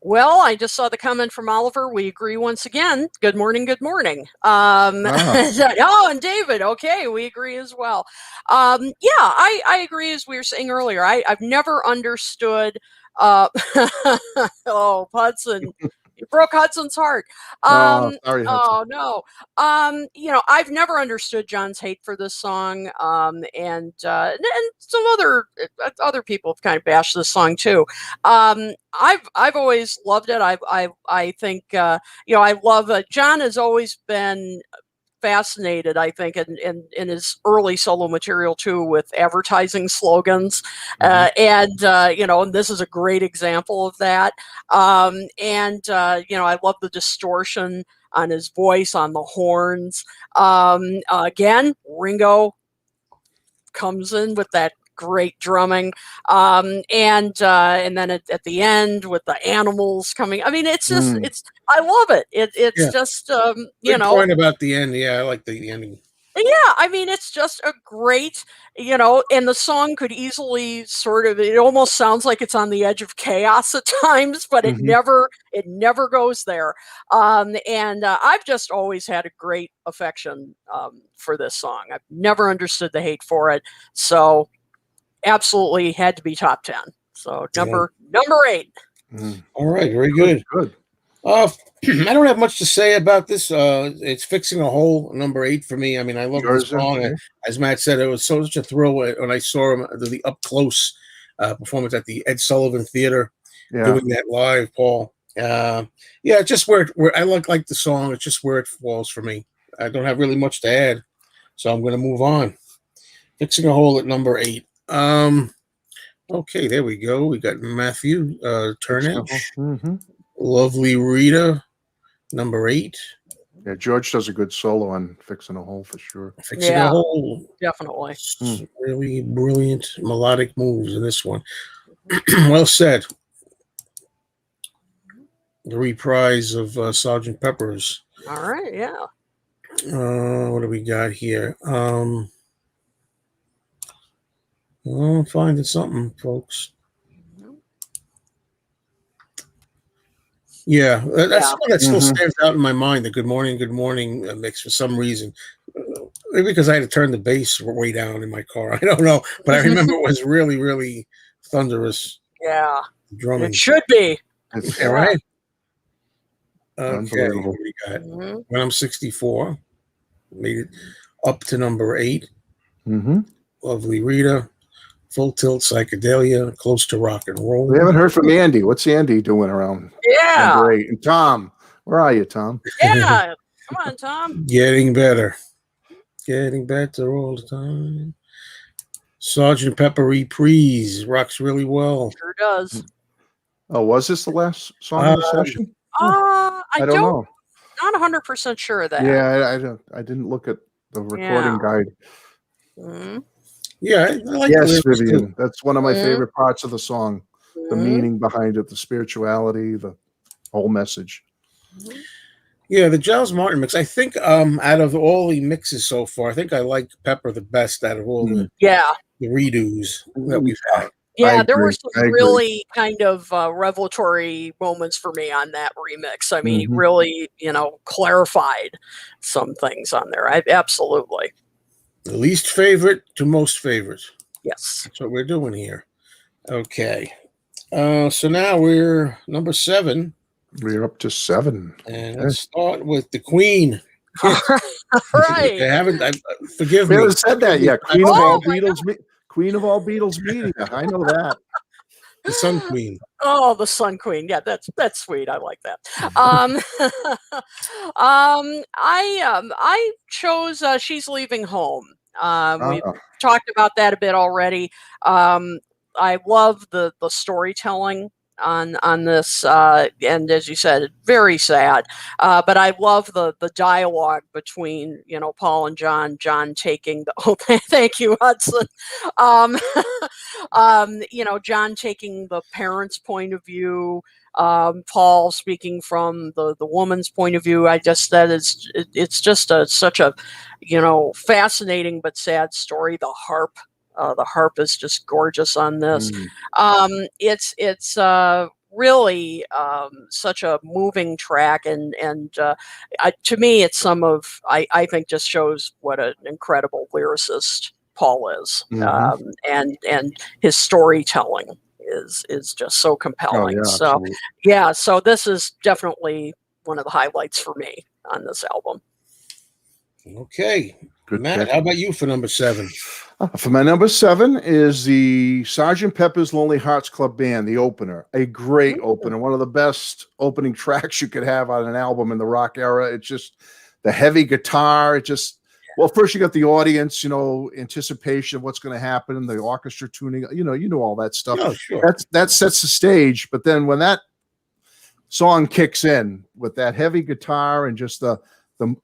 Well, I just saw the comment from Oliver. We agree once again. Good morning. Good morning. And David. Okay, we agree as well. I agree. As we were saying earlier, I've never understood. Oh, Hudson. You broke Hudson's heart. Sorry, Hudson. Oh no. I've never understood John's hate for this song. And some other people have kind of bashed this song too. I've always loved it. I think I love John has always been fascinated, I think, in his early solo material too, with advertising slogans, and this is a great example of that. I love the distortion on his voice, on the horns. Again, Ringo comes in with that great drumming, and then at the end with the animals coming. I mean, it's just I love it. It's just Good point about the end. Yeah, I like the ending. Yeah, I mean, it's just a great, and the song could easily it almost sounds like it's on the edge of chaos at times, but it never goes there. And I've just always had a great affection for this song. I've never understood the hate for it. So absolutely had to be top 10. So number 8. All right, very good. I don't have much to say about this. It's Fixing a Hole, number 8 for me. I mean, I love this song. As Matt said, it was such a thrill when I saw him the up close performance at the Ed Sullivan Theater doing that live, Paul. Just where I like the song. It's just where it falls for me. I don't have really much to add, so I'm going to move on. Fixing a Hole at number 8. Okay, there we go. We got Matthew Turnage. Lovely Rita, number 8. Yeah, George does a good solo on Fixing a Hole for sure. Fixing a Hole. Definitely. Really brilliant melodic moves in this one. Well said. The reprise of Sgt. Pepper's. All right, yeah. What do we got here? I'm finding something, folks. Yeah, that's something that still stands out in my mind. The Good Morning mix for some reason. Maybe because I had to turn the bass way down in my car. I don't know, but I remember it was really, really thunderous. Yeah, drumming. It should be. Yeah, right. Okay, what we got? When I'm 64, made it up to number 8. Lovely Rita. Full Tilt Psychedelia, Close to Rock and Roll. We haven't heard from Andy. What's Andy doing around? Yeah. Number 8. And Tom, where are you, Tom? Yeah. Come on, Tom. Getting better. Getting better all the time. Sergeant Pepper Reprise rocks really well. Sure does. Oh, was this the last song of the session? I don't don't know. Not 100% sure of that. Yeah, I didn't look at the recording guide. Mhm. Yeah, I like Yes, the lyrics, Vivian. too. That's one of my favorite parts of the song. The Mhm. meaning behind it, the spirituality, the whole message. Mhm. Yeah, the Giles Martin mix. I think out of all the mixes so far, I think I like Pepper the best out of all Yeah. the redos that we've had. Yeah, there were agree. I some agree. really kind of revelatory moments for me on that remix. I mean, he Mhm. really, clarified some things on there. Absolutely. The least favorite to most favorite. Yes. That's what we're doing here. Okay. So now we're number 7. We're up to 7. And let's start with the Queen. I Right. haven't. Forgive We me. haven't said that yet. Queen Oh of all Beatles media. I know that. The Sun Queen. Oh, the Sun Queen. Yeah, that's sweet. I like that. I chose She's Leaving Home. We've talked about that a bit already. I love the storytelling on this, and as you said, very sad. But I love the dialogue between Paul and John. John taking the thank you, Hudson. John taking the parents' point of view. Paul speaking from the woman's point of view. I just it's just such a fascinating but sad story. The harp is just gorgeous on this. It's really such a moving track, and to me, it's I think just shows what an incredible lyricist Paul is, and his storytelling is just so compelling. So this is definitely one of the highlights for me on this album. Okay. Good Matt, pick. how about you for number 7? For my number 7 is the Sgt. Pepper's Lonely Hearts Club Band, the opener. A great opener, one of the best opening tracks you could have on an album in the rock era. It's just the heavy guitar. Well, first you got the audience, anticipation of what's going to happen, and the orchestra tuning. You know all that stuff. Oh, sure. That sets the stage. But then when that song kicks in with that heavy guitar and just the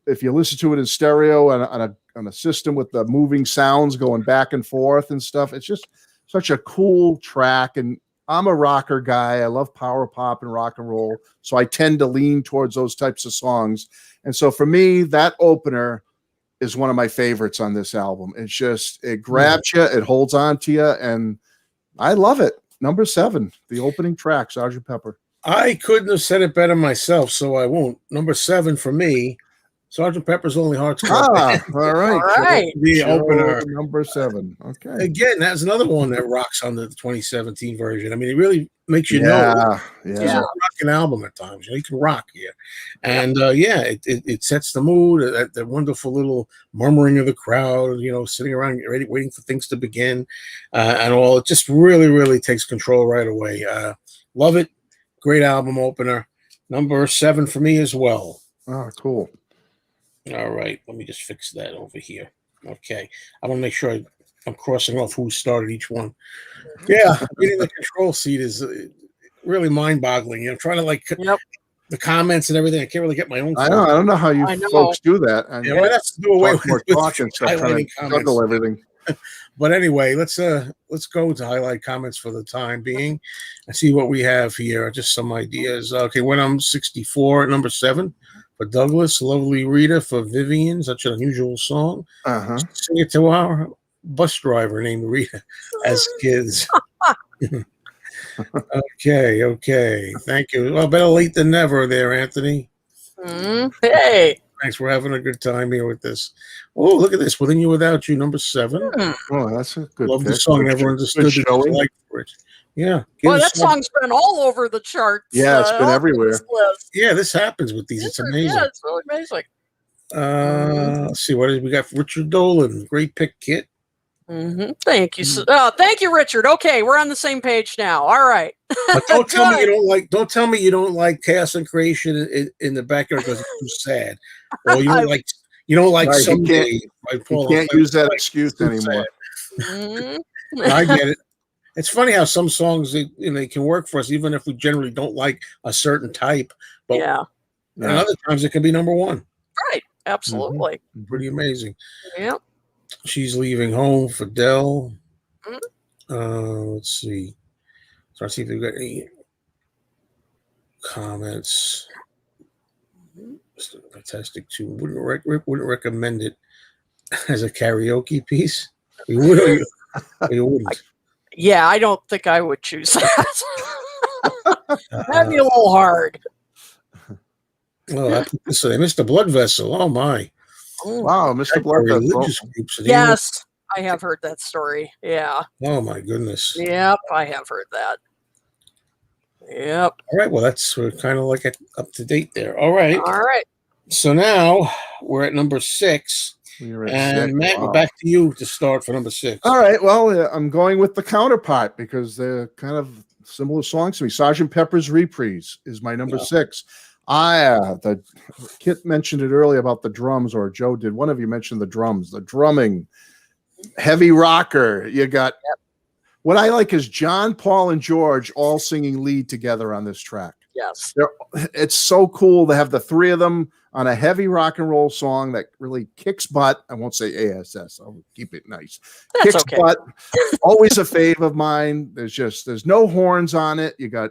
if you listen to it in stereo on a system with the moving sounds going back and forth and stuff, it's just such a cool track. And I'm a rocker guy. I love power pop and rock and roll, so I tend to lean towards those types of songs. And so for me, that opener is one of my favorites on this album. It grabs you, it holds on to you, and I love it. Number 7, the opening track, Sgt. Pepper. I couldn't have said it better myself, so I won't. Number 7 for me, Sgt. Pepper's Lonely Hearts Club. All right. All right. The opener. Number 7. Okay. Again, that's another one that rocks on the 2017 version. I mean, it really makes you know this is a rocking album at times. You can rock here. And it sets the mood, that wonderful little murmuring of the crowd, sitting around waiting for things to begin and all. It just really, really takes control right away. Love it. Great album opener. Number 7 for me as well. Oh, cool. All right, let me just fix that over here. Okay, I want to make sure I'm crossing off who started each one. Yeah, reading the control seat is really mind-boggling. I'm trying to the comments and everything. I can't really get my own. I don't know how you folks do that. I mean, that's to do away with talking stuff, trying to juggle everything. But anyway, let's go to highlight comments for the time being and see what we have here. Just some ideas. Okay, when I'm 64 at number 7. For Douglas, Lovely Rita for Vivian, such an unusual song. Sing it to our bus driver named Rita as kids. Okay. Thank you. Well, better late than never there, Anthony. Hey. Thanks for having a good time here with this. Oh, look at this. Within You Without You, number 7. Oh, that's a good Love the song. Never understood the dislike for it. Yeah. Well, that song's been all over the charts. Yeah, it's been everywhere. Yeah, this happens with these. It's amazing. Yeah, it's really amazing. Let's see. What is we got? Richard Dolan. Great pick, Kit. Thank you. Thank you, Richard. Okay, we're on the same page now. All right. But don't tell me you don't like. Don't tell me you don't like Chaos and Creation in the backyard because it's too sad, or you don't like. You don't like Right, Someday. You can't use that excuse anymore. I get it. It's funny how some songs they can work for us, even if we generally don't like a certain type. But and other times it can be number one. Right. Absolutely. Pretty amazing. Yeah. She's Leaving Home for Dell. Let's see. So let's see if we've got any comments. Fantastic tune. Wouldn't recommend it as a karaoke piece. You would or you wouldn't? Yeah, I don't think I would choose that. That'd be a little hard. Oh, so they missed a blood vessel. Oh my! Wow, Mr. Blood Vessel. Yes, I have heard that story. Yeah. Oh my goodness. Yep, I have heard that. Yep. All right. Well, we're kind of like up to date there. All right. All right. So now we're at number 6. And Matt, we're back to you to start for number 6. All right. Well, I'm going with the counterpart because they're kind of similar songs to me. Sgt. Pepper's Reprise is my number 6. The Kit mentioned it earlier about the drums, or Joe did. One of you mentioned the drums, the drumming, heavy rocker. You got what I like is John, Paul, and George all singing lead together on this track. Yes. It's so cool to have the three of them on a heavy rock and roll song that really kicks butt. I won't say ASS. I'll keep it nice. That's kicks butt. Always a fave of mine. There's no horns on it. You got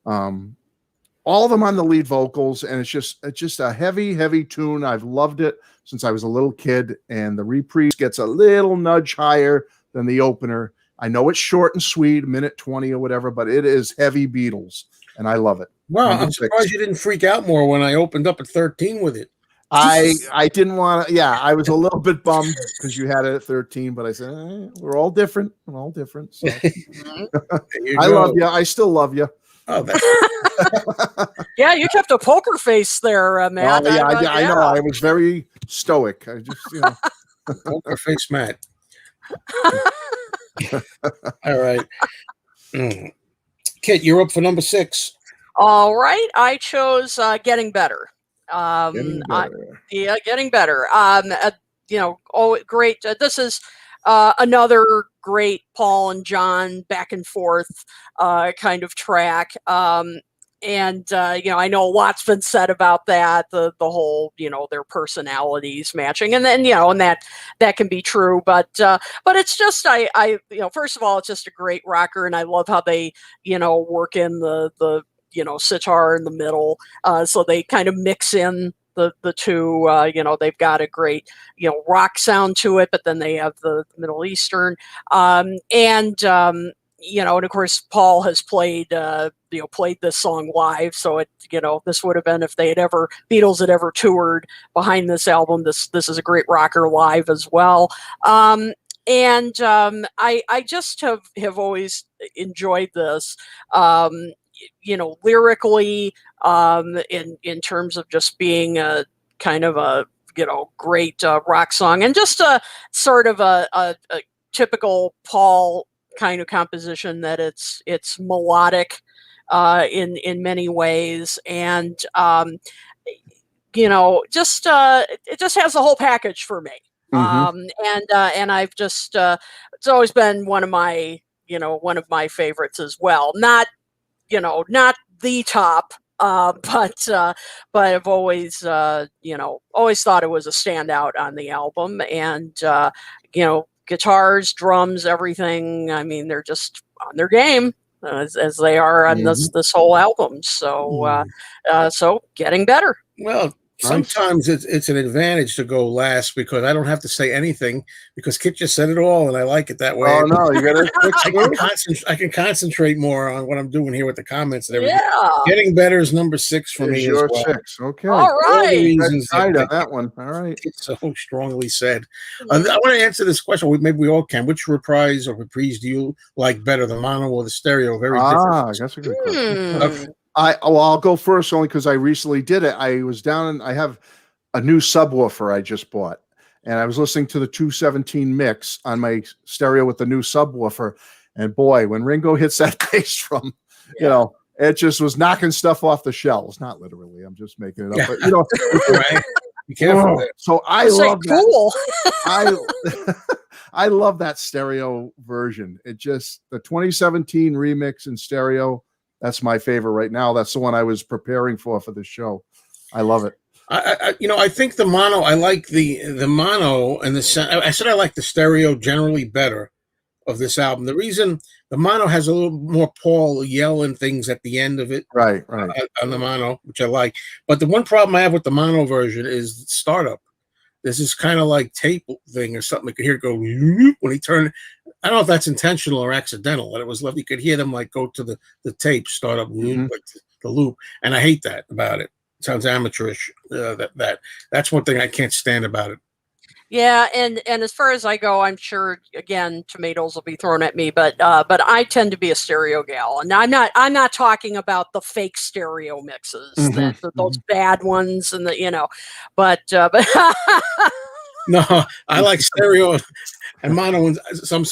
all of them on the lead vocals, and it's just a heavy tune. I've loved it since I was a little kid, and the reprise gets a little nudge higher than the opener. I know it's short and sweet, a minute 20 or whatever, but it is heavy Beatles, and I love it. Wow, I'm surprised you didn't freak out more when I opened up at 13 with it. I didn't want to. Yeah, I was a little bit bummed because you had it at 13, but I said we're all different. We're all different. So. I love you. I still love you. Oh, yeah, you kept a poker face there, Matt. Oh, yeah, I know. I was very stoic. I just, poker face, Matt. All right, Kit, you're up for number 6. All right, I chose Getting Better. Getting Better. Getting Better. Great. This is another great Paul and John back and forth kind of track. I know a lot's been said about that, the whole, their personalities matching, and then, and that can be true, but it's just, I first of all, it's just a great rocker, and I love how they, work in the sitar in the middle, so they kind of mix in the two. They've got a great rock sound to it, but then they have the Middle Eastern, and of course Paul has played this song live, so it this would have been if Beatles had ever toured behind this album. This is a great rocker live as well. I just have always enjoyed this. Lyrically, in terms of just being a kind of a great rock song, and just a sort of a typical Paul kind of composition, that it's melodic in many ways, and it just has the whole package for me. And I've just it's always been one of my favorites as well. Not the top, but I've always thought it was a standout on the album, and guitars, drums, everything. I mean, they're just on their game as they are on this whole album. So so Getting Better. Well, sometimes it's an advantage to go last because I don't have to say anything because Kit just said it all, and I like it that way. Oh no, you gotta. I can concentrate more on what I'm doing here with the comments and everything. Yeah. Getting Better is number 6 for me. Your as well. 6. Okay. All right. On that one. All right. It's so strongly said. I want to answer this question. Maybe we all can. Which reprise do you like better, the mono or the stereo? Very different. That's a good question. I'll go first only because I recently did it. I was down and I have a new subwoofer I just bought, and I was listening to the 217 mix on my stereo with the new subwoofer. And boy, when Ringo hits that bass drum, you know, it just was knocking stuff off the shelves. Not literally, I'm just making it up. But you know, Right. Be careful. So I love that. Cool. I love that stereo version. It just, the 2017 remix in stereo, that's my favorite right now. That's the one I was preparing for the show. I love it. I think the mono. I like the mono and the. I said I like the stereo generally better of this album. The reason the mono has a little more Paul yelling things at the end of it, right, on the mono, which I like. But the one problem I have with the mono version is startup. There's this kind of like tape thing or something. You could hear it go when he turned. I don't know if that's intentional or accidental. But it was lovely. You could hear them like go to the tape, start up like the loop, and I hate that about it. It sounds amateurish. That's one thing I can't stand about it. Yeah, and as far as I go, I'm sure again tomatoes will be thrown at me, but I tend to be a stereo gal, and I'm not talking about the fake stereo mixes, those bad ones, and but no, I like stereo and mono ones.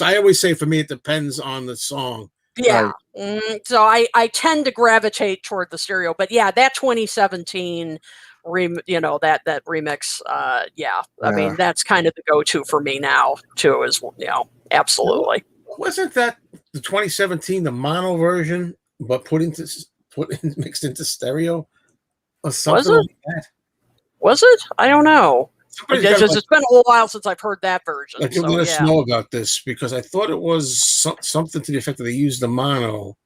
I always say for me it depends on the song. Yeah, so I tend to gravitate toward the stereo, but yeah, that 2017. That remix, I mean that's kind of the go-to for me now too, is absolutely. Wasn't that the 2017 the mono version but mixed into stereo or something like that? Was it? I don't know. It's been a little while since I've heard that version. Like, let us know about this, because I thought it was something to the effect that they used the mono.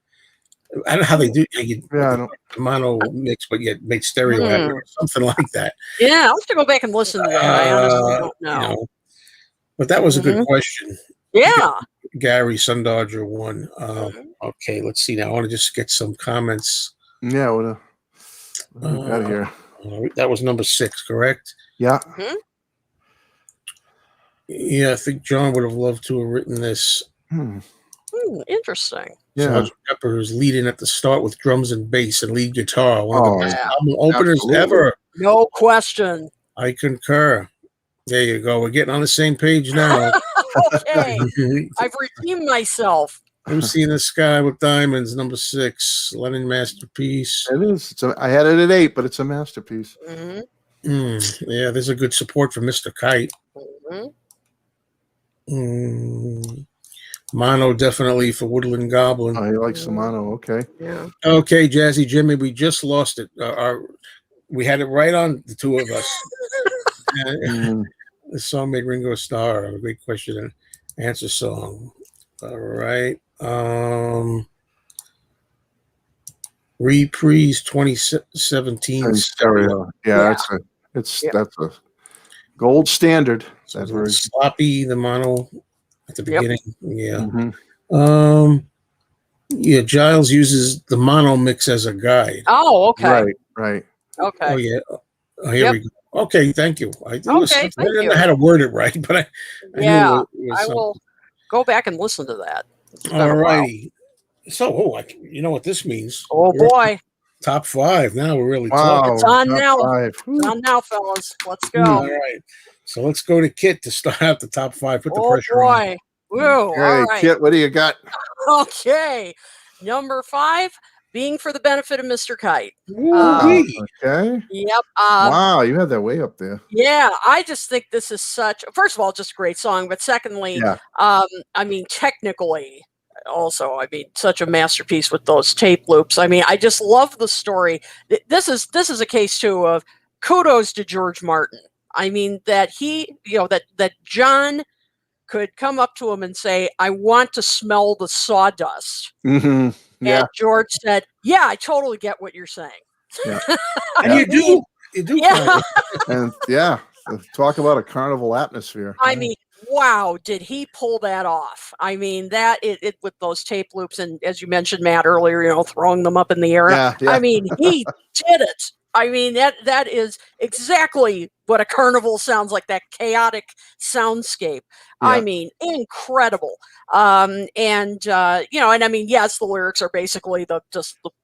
I don't know how they do the mono mix, but yet make stereo out of it or something like that. Yeah, I'll have to go back and listen to that. I honestly don't know. But that was a good question. Yeah. Gary Sundodger won. Okay, let's see now. I want to just get some comments. Yeah, what we got here? That was number 6, correct? Yeah. Yeah, I think John would have loved to have written this. Interesting. Yeah. Sgt. Pepper is leading at the start with drums and bass and lead guitar. One of the best album openers ever. No question. I concur. There you go. We're getting on the same page now. Okay. I've redeemed myself. I'm seeing the sky with diamonds, number 6, Lennon masterpiece. It is. I had it at 8, but it's a masterpiece. Yeah, there's a good support for Mr. Kite. Mono definitely for Woodland Goblin. Oh, he likes the mono. Okay. Yeah. Okay, Jazzy Jimmy, we just lost it. We had it right on the two of us. The song made Ringo a star. A great question and answer song. All right. Reprise 2017 stereo. Yeah, that's a gold standard. So that very sloppy, the mono at the beginning. Yeah. Yeah, Giles uses the mono mix as a guide. Oh, okay. Right. Okay. Oh, yeah. Oh, here we go. Okay, thank you. I didn't know how to word it right, but I will go back and listen to that. All righty. So, you know what this means? Oh, boy. Top 5. Now we're really talking. It's on now. It's on now, fellas. Let's go. All right. So let's go to Kit to start out the top 5. Put the pressure on. Woo. Okay, all right. Kit, what do you got? Okay. Number 5, Being for the Benefit of Mr. Kite. Okay. Yep. Wow, you had that way up there. Yeah, I just think this is first of all, just a great song, but secondly, I mean, technically, also, I mean, such a masterpiece with those tape loops. I mean, I just love the story. This is a case too of kudos to George Martin. I mean, that he, that John could come up to him and say, "I want to smell the sawdust." Yeah. And George said, "Yeah, I totally get what you're saying." Yeah. And you do. Yeah. And talk about a carnival atmosphere. I mean, wow, did he pull that off? I mean, that it with those tape loops, and as you mentioned, Matt, earlier, throwing them up in the air. Yeah. I mean, he did it. I mean, that is exactly what a carnival sounds like, that chaotic soundscape. Yeah. I mean, incredible. And I mean, yes, the lyrics are basically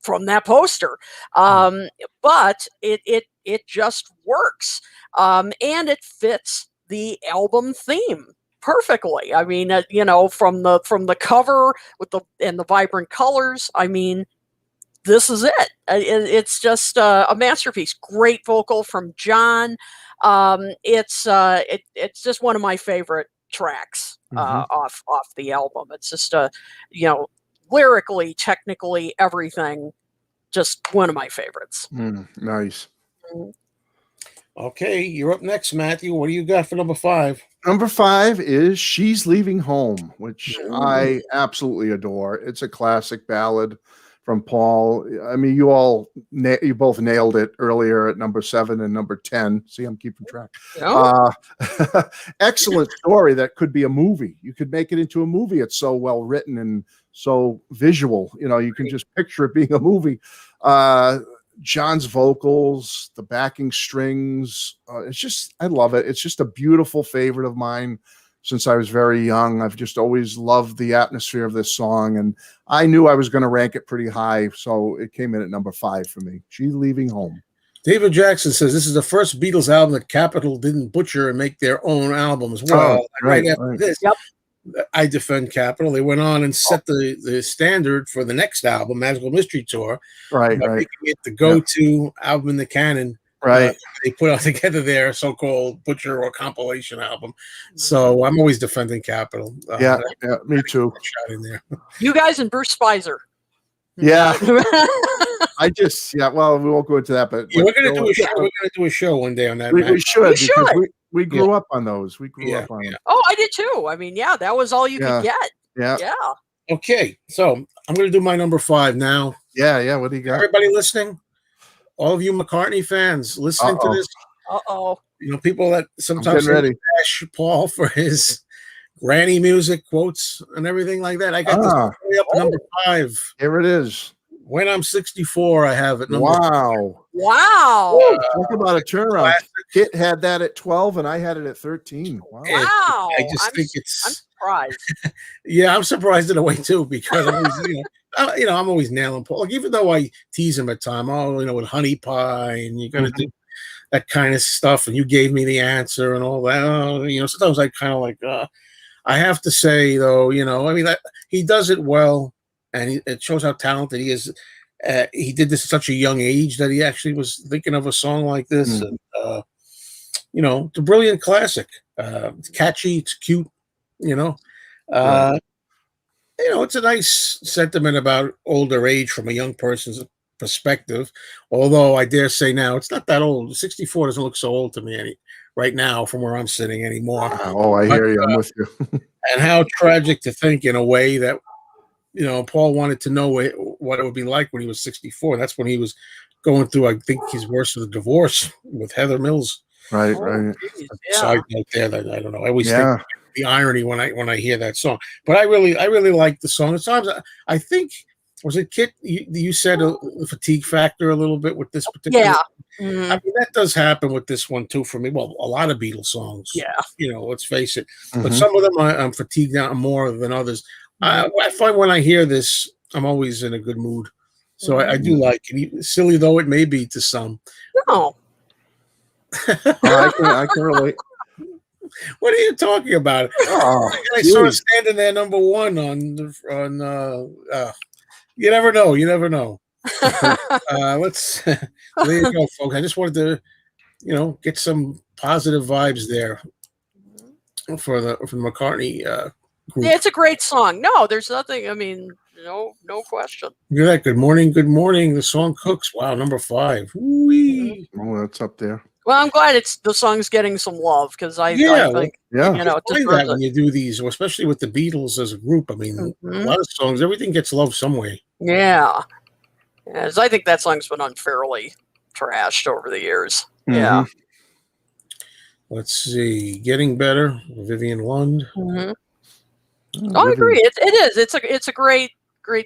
from that poster. But it just works. And it fits the album theme perfectly. I mean, you know, from the cover with the vibrant colors. I mean, this is it. It's just a masterpiece. Great vocal from John. It's just one of my favorite tracks off the album. It's just you know, lyrically, technically, everything. Just one of my favorites. Nice. Okay, you're up next, Matthew. What do you got for number 5? Number 5 is She's Leaving Home, which I absolutely adore. It's a classic ballad from Paul. I mean, you both nailed it earlier at number 7 and number 10. See, I'm keeping track. Excellent story that could be a movie. You could make it into a movie. It's so well written and so visual. You know, you can just picture it being a movie. John's vocals, the backing strings, I love it. It's just a beautiful favorite of mine since I was very young. I've just always loved the atmosphere of this song, and I knew I was going to rank it pretty high, so it came in at number 5 for me. She's Leaving Home. David Jackson says this is the first Beatles album that Capitol didn't butcher and make their own albums. Well, right after this, I defend Capitol. They went on and set the standard for the next album, Magical Mystery Tour. Right. Making it the go-to album in the canon. Right. They put out together their so-called butcher or compilation album. So I'm always defending Capitol. Yeah, me too. Shot in there. You guys and Bruce Spicer. Yeah. Well, we won't go into that, but we're gonna do a show. We're gonna do a show one day on that. We should. We grew up on those. We grew up on them. Oh, I did too. I mean, that was all you could get. Yeah. Okay, so I'm going to do my number 5 now. Yeah. What do you got? Everybody listening? All of you McCartney fans listening to this? You know, people that sometimes bash Paul for his granny music quotes and everything like that. I got this way up to number 5. Here it is. When I'm 64, I have it. Wow. Talk about a turnaround. Kit had that at 12, and I had it at 13. Wow. I just think I'm surprised. Yeah, I'm surprised in a way too, because I'm always nailing Paul. Like, even though I tease him at time, with honey pie, and you're gonna do that kind of stuff, and you gave me the answer and all that. Sometimes I kind of like. I have to say though, he does it well. And it shows how talented he is. He did this at such a young age that he actually was thinking of a song like this. And, it's a brilliant classic. It's catchy. It's cute. It's a nice sentiment about older age from a young person's perspective. Although I dare say now it's not that old. 64 doesn't look so old to me right now from where I'm sitting anymore. I hear you. I'm with you. And how tragic to think in a way that, Paul wanted to know what it would be like when he was 64. That's when he was going through, I think, his worst of the divorce with Heather Mills. Right. Side note there that I don't know. I always think the irony when I hear that song. But I really like the song. Sometimes I think, was it Kit? You said the fatigue factor a little bit with this particular. Yeah. Mm-hmm. I mean, that does happen with this one too for me. Well, a lot of Beatles songs. Yeah. Let's face it. Mm-hmm. But some of them I'm fatigued out more than others. I find when I hear this, I'm always in a good mood. So I do like it, silly though it may be to some. No. I can relate. What are you talking about? I saw it standing there number 1 on. You never know. Let's. There you go, folks. I just wanted to, get some positive vibes there for the McCartney. Group. Yeah, it's a great song. No, there's nothing. I mean, no question. Look at that. Good morning. The song cooks. Wow, number 5. Woo-wee. Oh, that's up there. Well, I'm glad the song's getting some love because I think that when you do these, especially with the Beatles as a group. I mean, a lot of songs, everything gets love some way. Yeah. Yes, I think that song's been unfairly trashed over the years. Mm-hmm. Yeah. Let's see. Getting Better. Vivian Lund. Mm-hmm. I agree. It is. It's a great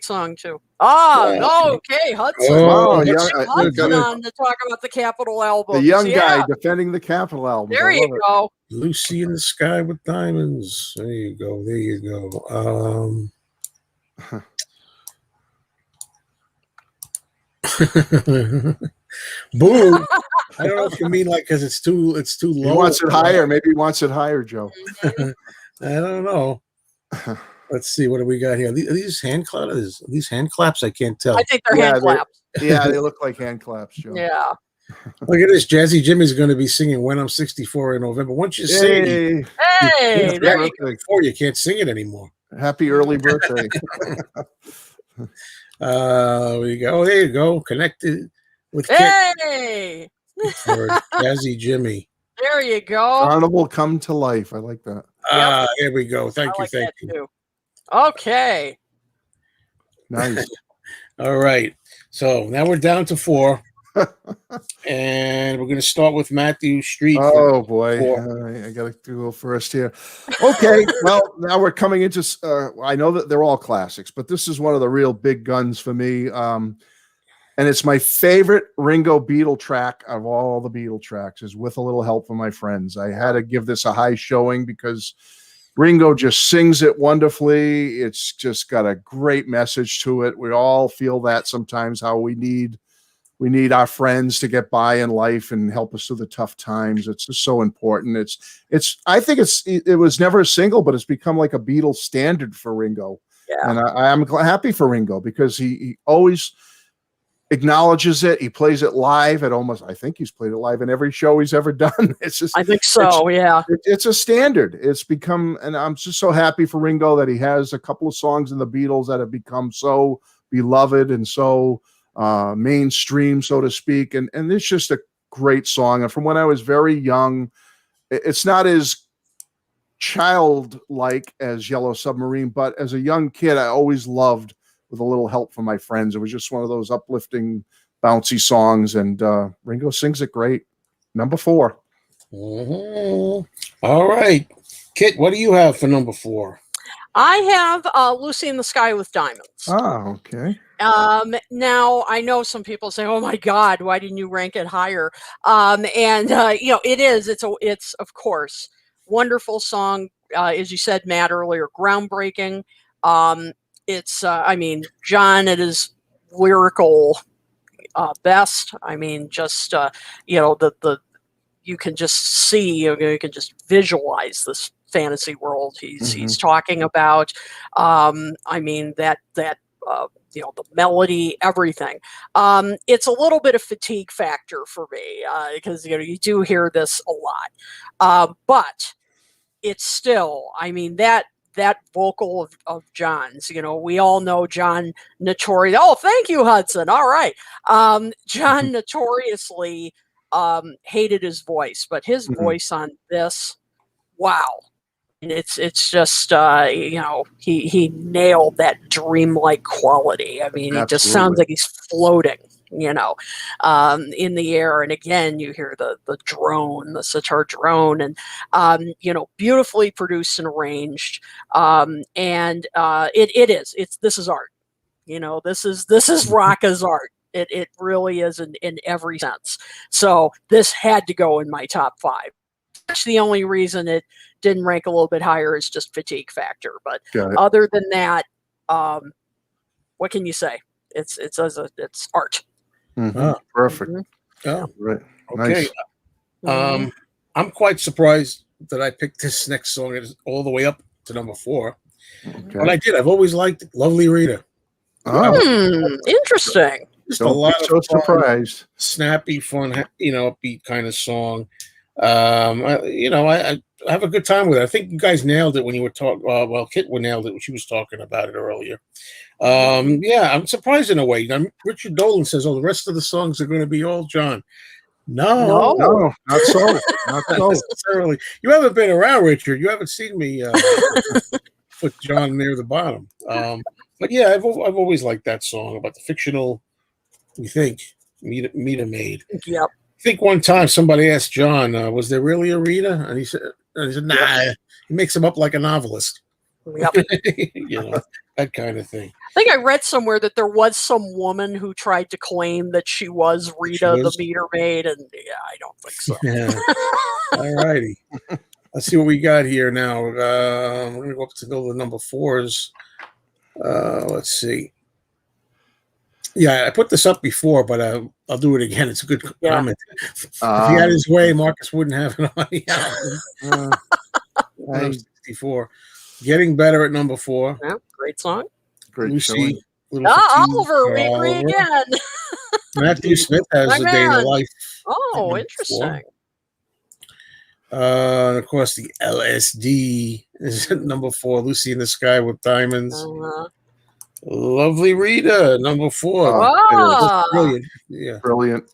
song too. Okay, Hudson. Hudson on to talk about the Capitol album. The young guy defending the Capitol album. There you go. Lucy in the Sky with Diamonds. There you go. Boo. I don't know if you mean like because it's too He low. wants it higher. Maybe he wants it higher, Joe. Mhm. I don't know. Let's see, what do we got here? Are these hand claps? Are these hand claps? I can't tell. I think they're Yeah, hand claps. Yeah, they look like hand claps, Joe. Yeah. Look at this. Jazzy Jimmy's going to be singing "When I'm 64" in November. Once you say it, Hey, there you go. before you can't sing it anymore. Happy early birthday. We go. Oh, there you go. Connected with Kit Hey, for Jazzy Jimmy. there you go. Carnival come to life. I like that. There we go. I Thank you. like Thank that you. too. Okay. Nice. All right. So now we're down to 4. And we're going to start with Matthew Street. Oh boy, Four. I got to go first here. Okay, well now we're coming into. I know that they're all classics, but this is one of the real big guns for me. And it's my favorite Ringo Beatle track of all the Beatle tracks. Is "With a Little Help from My Friends." I had to give this a high showing because Ringo just sings it wonderfully. It's just got a great message to it. We all feel that sometimes, how we need our friends to get by in life and help us through the tough times. It's just so important. I think it was never a single, but it's become like a Beatles standard for Ringo. Yeah. And I'm happy for Ringo because he always acknowledges it. He plays it live at I think he's played it live in every show he's ever done. It's just, I think so. Yeah. it's a standard. It's become, and I'm just so happy for Ringo that he has a couple of songs in the Beatles that have become so beloved and so mainstream, so to speak. And it's just a great song. And from when I was very young, it's not as childlike as Yellow Submarine, but as a young kid, I always loved "With a Little Help from My Friends." It was just one of those uplifting, bouncy songs. And Ringo sings it great. Number 4. Mhm. All right. Kit, what do you have for number 4? I have Lucy in the Sky with Diamonds. Oh, okay. Now I know some people say, "Oh my God, why didn't you rank it higher?" It's of course wonderful song, as you said, Matt, earlier, groundbreaking. I mean, John at his lyrical best. I mean, just the you can just see, you can just visualize this fantasy world he's talking about. I mean that the melody, everything. It's a little bit of fatigue factor for me because you do hear this a lot, but it's still, I mean, that vocal of John's, we all know John notorious. Oh, thank you, Hudson. All right. John notoriously hated his voice, but his voice on this, wow. And it's just he nailed that dreamlike quality. I mean, it just sounds like he's floating, in the air. And again, you hear the drone, the sitar drone, and beautifully produced and arranged. This is art. This is rock as art. It really is in every sense. So this had to go in my top 5. That's the only reason it didn't rank a little bit higher is just fatigue factor. But other than that, what can you say? It's art. Perfect. Oh, right. Okay. Nice. I'm quite surprised that I picked this next song all the way up to number 4. Okay. But I did. I've always liked it. Lovely Rita. Interesting. Just a lot of so surprised. Snappy, fun, upbeat kind of song. I have a good time with it. I think you guys nailed it when you were talking. Well, Kit nailed it when she was talking about it earlier. I'm surprised in a way. Richard Dolan says, "Oh, the rest of the songs are going to be all John." No, not so. Not so. necessarily. You haven't been around, Richard. You haven't seen me put John near the bottom. But yeah, I've always liked that song about the fictional. We think Mita made. Yep. I think one time somebody asked John, "Was there really a Rita?" And he said, "Nah." He makes him up like a novelist. Yep. That kind of thing. I think I read somewhere that there was some woman who tried to claim that she was Rita, the meter maid, and I don't think so. Yeah. All righty. Let's see what we got here now. We're going to go up to the number 4s. Let's see. Yeah, I put this up before, but I'll do it again. It's a good comment. If he had his way, Marcus wouldn't have it on the album. 64. Getting Better at number 4. Yeah, great song. Great Lucy, showing. Little Fatigue Oliver, for we agree Oliver. again. Matthew Smith has My A Day in the man. Life. Oh, at interesting. Of course, the LSD is at number 4. Lucy in the Sky with Diamonds. Lovely Rita, number 4. Brilliant. Yeah. Brilliant.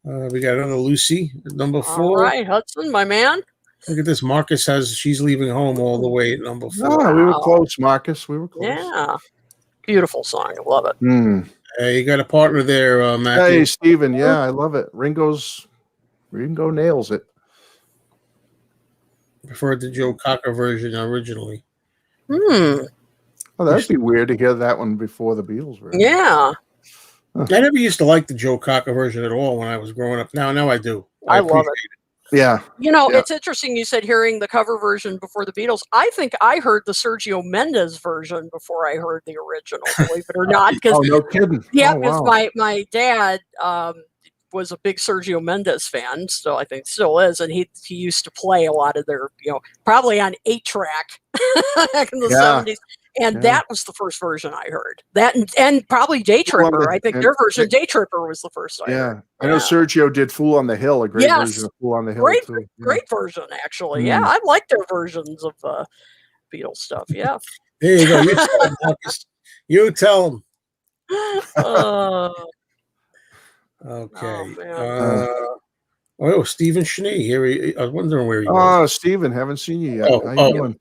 We got another Lucy at number 4. All right, Hudson, my man. Look at this. Marcus has She's Leaving Home all the way at number 4. Oh, we were close, Marcus. We were close. Yeah. Beautiful song. I love it. You got a partner there, Matthew. Hey, Steven. Yeah, I love it. Ringo nails it. Preferred the Joe Cocker version originally. Oh, that'd be weird to hear that one before the Beatles version. Yeah. I never used to like the Joe Cocker version at all when I was growing up. Now I do. I love it. Yeah. You know, it's interesting you said hearing the cover version before the Beatles. I think I heard the Sergio Mendes version before I heard the original, believe it or not. Oh, no kidding. Yeah, because my dad was a big Sergio Mendes fan, so I think still is, and he used to play a lot of their, probably on 8-track back in the 70s. And that was the first version I heard. That and probably Day Tripper. I think their version, Day Tripper, was the first I heard. I know Sergio did Fool on the Hill, a great version of Fool on the Hill. Great version, actually. Yeah, I like their versions of Beatles stuff. Yeah. There you go. You tell him, Marcus. You tell him. Okay. Oh, Stephen Schnee. Here I was wondering where he was. Oh, Stephen, haven't seen you yet. How you doing?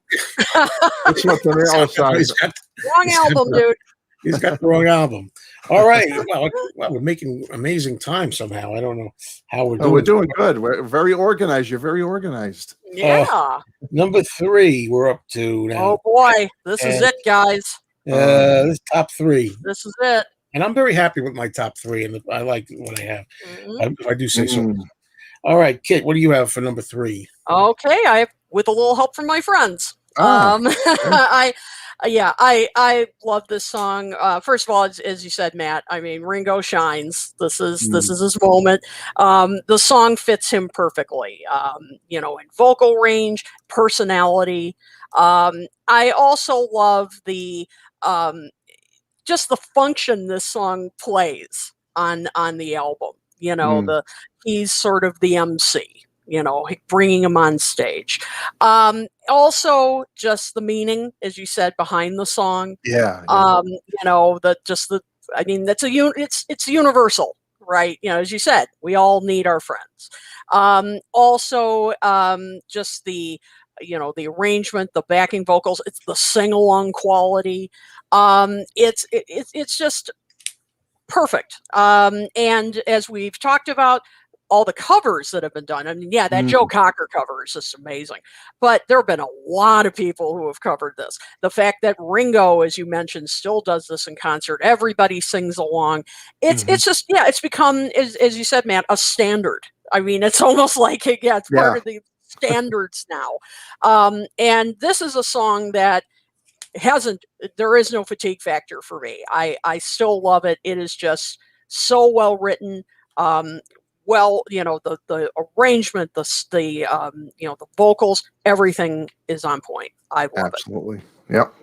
What's up the wrong album, dude. He's got the wrong album. All right. Well, we're making amazing time somehow. I don't know how we're doing. We're doing good. We're very organized. You're very organized. Yeah. Number 3, we're up to now. Oh boy, this is it, guys. This is top 3. This is it. And I'm very happy with my top 3, and I like what I have. I do say so. All right, Kit, what do you have for number 3? Okay, I have, with a little help from my friends. I love this song. First of all, as you said, Matt, I mean, Ringo shines. This is his moment. The song fits him perfectly. In vocal range, personality. I also love the just the function this song plays on the album. He's sort of the MC, bringing him on stage. Also, just the meaning, as you said, behind the song. It's universal, right? As you said, we all need our friends. Also, just the arrangement, the backing vocals, it's the sing-along quality. It's just perfect. And as we've talked about, all the covers that have been done. I mean, that Joe Cocker cover is just amazing. But there have been a lot of people who have covered this. The fact that Ringo, as you mentioned, still does this in concert. Everybody sings along. It's just, it's become, as you said, Matt, a standard. I mean, it's almost like, it's part of the standards now. And this is a song that there is no fatigue factor for me. I still love it. It is just so well written. The arrangement, the vocals, everything is on point. I love it. Absolutely. Yep.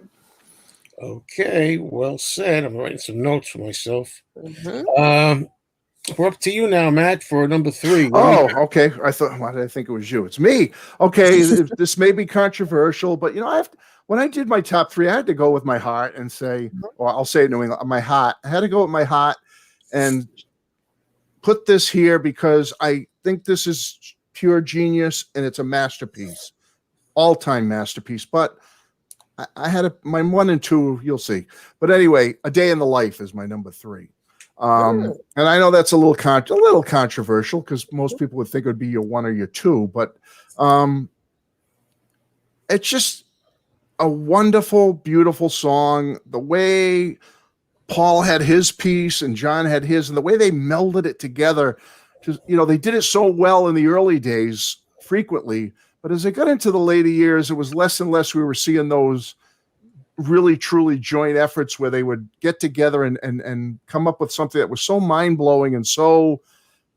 Okay, well said. I'm writing some notes for myself. We're up to you now, Matt, for number 3. Okay. Why did I think it was you? It's me. Okay, this may be controversial, but when I did my top 3, I had to go with my heart and say, or I'll say it knowing my heart. I had to go with my heart and put this here because I think this is pure genius and it's a masterpiece, all-time masterpiece. But I had my 1 and 2, you'll see. But anyway, A Day in the Life is my number 3. And I know that's a little controversial because most people would think it would be your 1 or your 2, but it's just a wonderful, beautiful song. The way Paul had his piece and John had his, and the way they melded it together, they did it so well in the early days frequently, but as they got into the later years, it was less and less we were seeing those really truly joint efforts where they would get together and come up with something that was so mind-blowing and so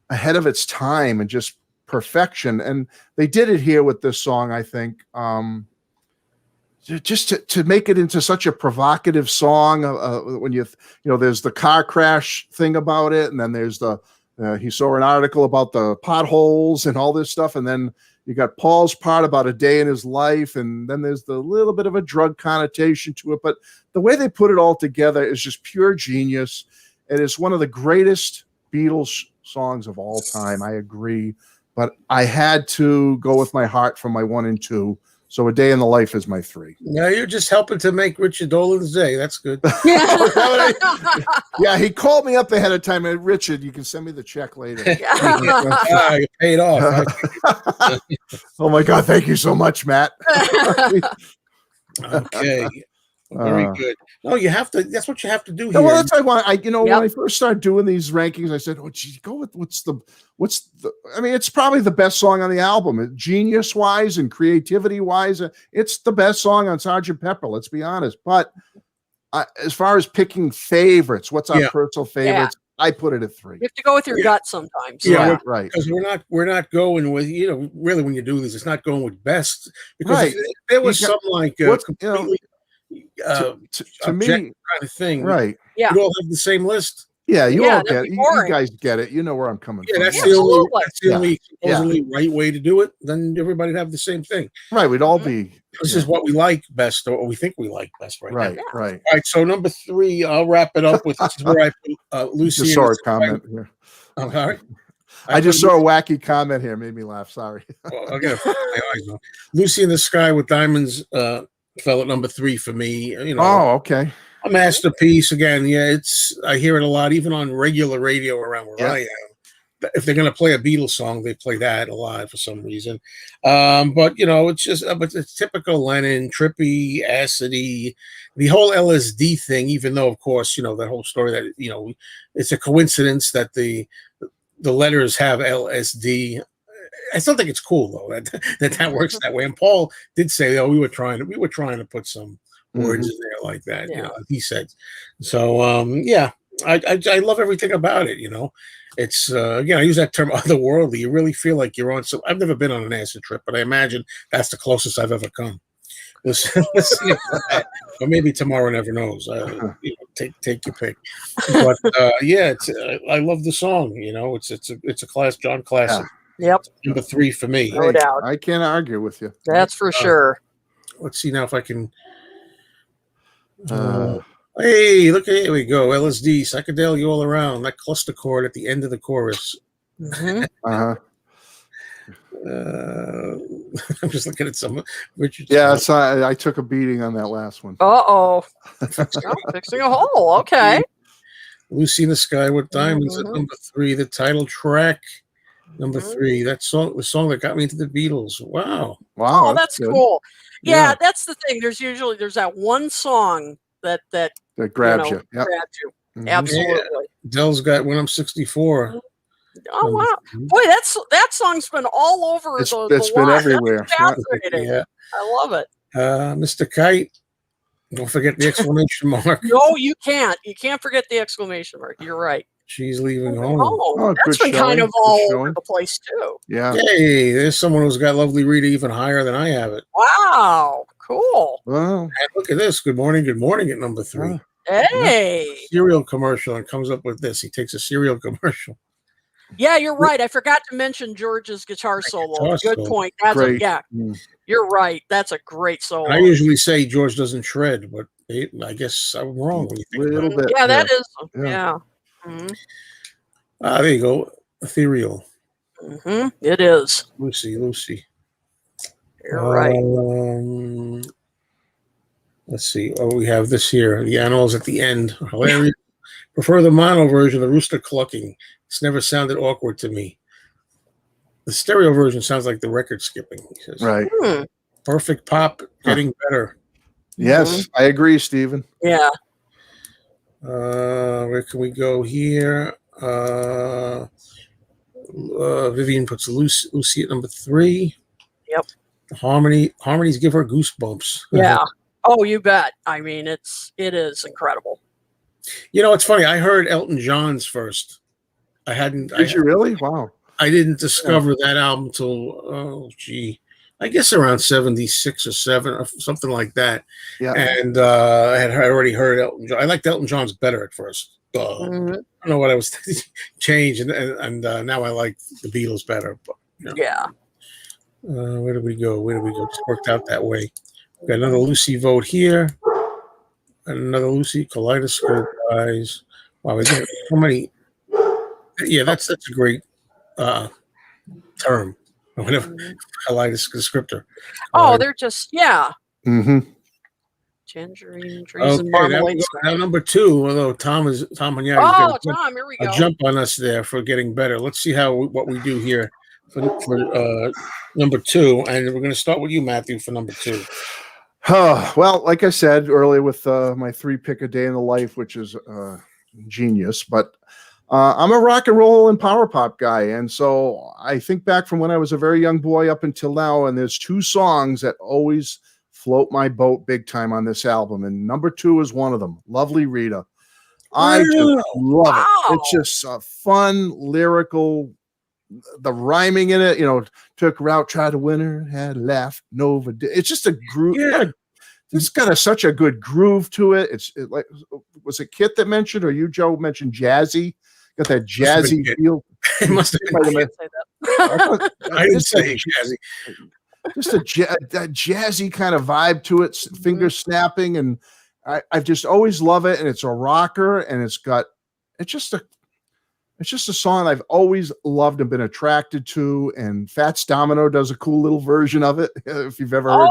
ahead of its time and just perfection. And they did it here with this song, I think. Just to make it into such a provocative song, when there's the car crash thing about it, and then there's he saw an article about the potholes and all this stuff, and then you got Paul's part about a day in his life, and then there's the little bit of a drug connotation to it. But the way they put it all together is just pure genius. It is one of the greatest Beatles songs of all time. I agree, but I had to go with my heart for my 1 and 2. So A Day in the Life is my 3. Now you're just helping to make Richard Dolan's day. That's good. Yeah, he called me up ahead of time. And Richard, you can send me the check later. You paid off. Oh my God! Thank you so much, Matt. Okay. Very good. No, you have to. That's what you have to do here. Well, that's what I want. When I first started doing these rankings, I said, "Oh, geez, go with what's the." I mean, it's probably the best song on the album, genius wise and creativity wise. It's the best song on Sgt. Pepper. Let's be honest. But as far as picking favorites, what's our personal favorites? I put it at 3. You have to go with your gut sometimes. Yeah, right. Because we're not going with really when you do this, it's not going with best because if there was some like completely to me kind of thing, right? Yeah, you all have the same list. Yeah, you all get it. You guys get it. You know where I'm coming from. That's the only supposedly right way to do it. Then everybody'd have the same thing. Right. We'd all be. This is what we like best, or we think we like best now. Right. All right. So number 3, I'll wrap it up with this is where I put Lucy. Just saw a comment here. I'm sorry. I just saw a wacky comment here. Made me laugh. Sorry. Well, I gotta my eyes on. Lucy in the Sky with Diamonds fell at number 3 for me. Oh, okay. A masterpiece again. Yeah, I hear it a lot, even on regular radio around where I am. If they're going to play a Beatles song, they play that a lot for some reason. But it's just, but it's typical Lennon, trippy, acidy, the whole LSD thing. Even though, of course, that whole story that it's a coincidence that the letters have LSD. I still think it's cool though that works that way. And Paul did say, "Oh, we were trying to put some words in there like that." He said. So I love everything about it. It's again, I use that term otherworldly. You really feel like you're on some. I've never been on an acid trip, but I imagine that's the closest I've ever come. Let's see or maybe tomorrow, never knows. Take your pick. But I love the song. It's a John classic. Yep. Number 3 for me. No doubt. I can't argue with you. That's for sure. Let's see now if I can. Hey, look, here we go. LSD, psychedelia all around. That cluster chord at the end of the chorus. Mm-hmm. I'm just looking at some Richard. Yeah, I took a beating on that last one. Fixing a hole. Okay. Lucy in the Sky with Diamonds at number 3. The title track, number 3. That song, the song that got me into the Beatles. Wow. Oh, that's cool. Yeah, that's the thing. There's that one song that grabs you. Grabs you. Mm-hmm. Absolutely. Dell's got When I'm 64. Oh wow, boy, that song's been all over. It's been everywhere. Fascinating. Yeah. I love it. Mr. Kite. Don't forget the exclamation mark. No, you can't. You can't forget the exclamation mark. You're right. She's leaving home. Oh, that's been kind of all over the place too. Yeah. Hey, there's someone who's got Lovely Rita even higher than I have it. Wow, cool. Wow. And look at this. Good morning at number 3. Hey. Cereal commercial, and comes up with this. He takes a cereal commercial. Yeah, you're right. I forgot to mention George's guitar solo. Good point. That's great. You're right. That's a great solo. I usually say George doesn't shred, but I guess I'm wrong when you think a little bit. Yeah, that is. Yeah. Mm-hmm. There you go. Ethereal. Mm-hmm. It is. Lucy. You're right. Let's see. Oh, we have this here. The animals at the end. Hilarious. Prefer the mono version, the rooster clucking. It's never sounded awkward to me. The stereo version sounds like the record skipping. He says. Right. Perfect pop, getting better. Yes, I agree, Stephen. Yeah. Where can we go here? Vivian puts Lucy at number 3. Yep. Harmonies give her goosebumps. Yeah. Oh, you bet. I mean, it is incredible. You know, it's funny. I heard Elton John's first. I hadn't. Did you really? Wow. I didn't discover that album till I guess around 76 or 7 or something like that. Yeah. And I had already heard Elton John. I liked Elton John's better at first. I don't know what I was changed, and now I like the Beatles better. But, you know. Yeah. Where do we go? Just worked out that way. Got another Lucy vote here. And another Lucy. Kaleidoscope guys. Wow, we got so many. Yeah, that's a great term. Whatever. Kaleidoscope descriptor. Oh, they're just Mm-hmm. Tangerine trees and marmalade. Now number 2, although Tom Hunyadi. Oh, Tom, here we go. Jump on us there for getting better. Let's see what we do here for number 2, and we're going to start with you, Matthew, for number 2. Well, like I said earlier, with my 3 pick a day in the life, which is genius, but I'm a rock and roll and power pop guy, and so I think back from when I was a very young boy up until now, and there's 2 songs that always float my boat big time on this album, and number 2 is one of them. Lovely Rita. I just love it. It's just a fun, lyrical, the rhyming in it, took her out, tried to win her, had a laugh, Nova. It's just a groove. Yeah. It's got such a good groove to it. It's like, was it Kit that mentioned, or you, Joe, mentioned jazzy? Got that jazzy feel. It must have been. I didn't say jazzy. Just that jazzy kind of vibe to it, finger snapping, and I just always love it. And it's a rocker, and it's just a song I've always loved and been attracted to. And Fats Domino does a cool little version of it. If you've ever heard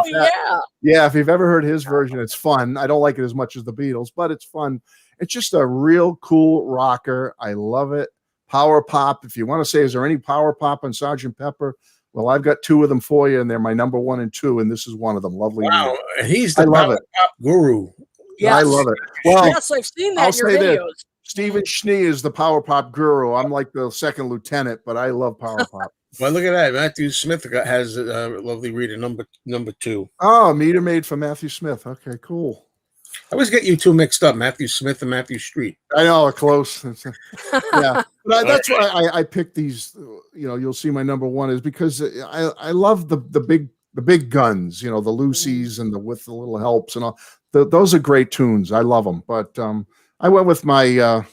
if you've ever heard his version, it's fun. I don't like it as much as the Beatles, but it's fun. It's just a real cool rocker. I love it. Power pop. If you want to say, is there any power pop on Sgt. Pepper? Well, I've got 2 of them for you, and they're my number 1 and 2, and this is one of them. Lovely. Wow, he's the power pop guru. Yes. I love it. Well, yes, I've seen that in your videos. Stephen Schnee is the power pop guru. I'm like the second lieutenant, but I love power pop. Well, look at that. Matthew Smith has Lovely Rita, number 2. Oh, meter made for Matthew Smith. Okay, cool. I always get you 2 mixed up, Matthew Smith and Matthew Street. I know, close. Yeah, but that's why I picked these. You'll see my number 1 is because I love the big guns. The Lucy's and with the little helps and all. Those are great tunes. I love them. But I went with my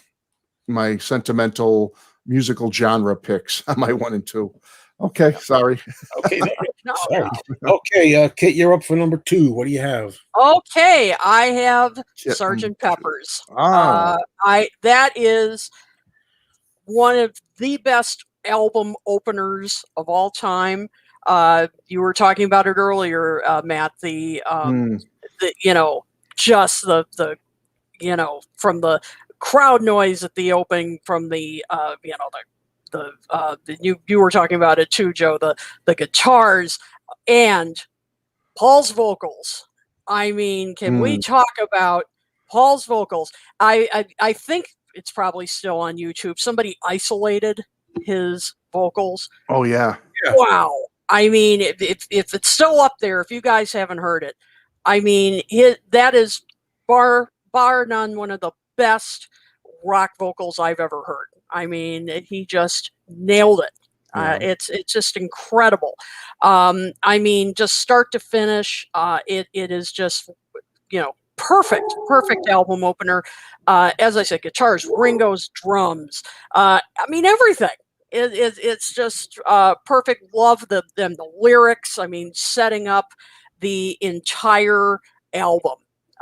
my sentimental musical genre picks on my 1 and 2. Okay, sorry. Okay, sorry. Okay, Kit, you're up for number 2. What do you have? Okay, I have Sgt. Pepper's. That is one of the best album openers of all time. You were talking about it earlier, Matt. Just the from the crowd noise at the opening, from you were talking about it too, Joe, the guitars and Paul's vocals. I mean, can we talk about Paul's vocals? I think it's probably still on YouTube. Somebody isolated his vocals. Oh yeah. Wow. I mean, if it's still up there, if you guys haven't heard it, I mean, that is bar none one of the best rock vocals I've ever heard. I mean, he just nailed it. It's just incredible. I mean, just start to finish, it is just, perfect album opener. As I said, guitars, Ringo's drums. I mean, everything. It's just perfect. Love the lyrics. I mean, setting up the entire album.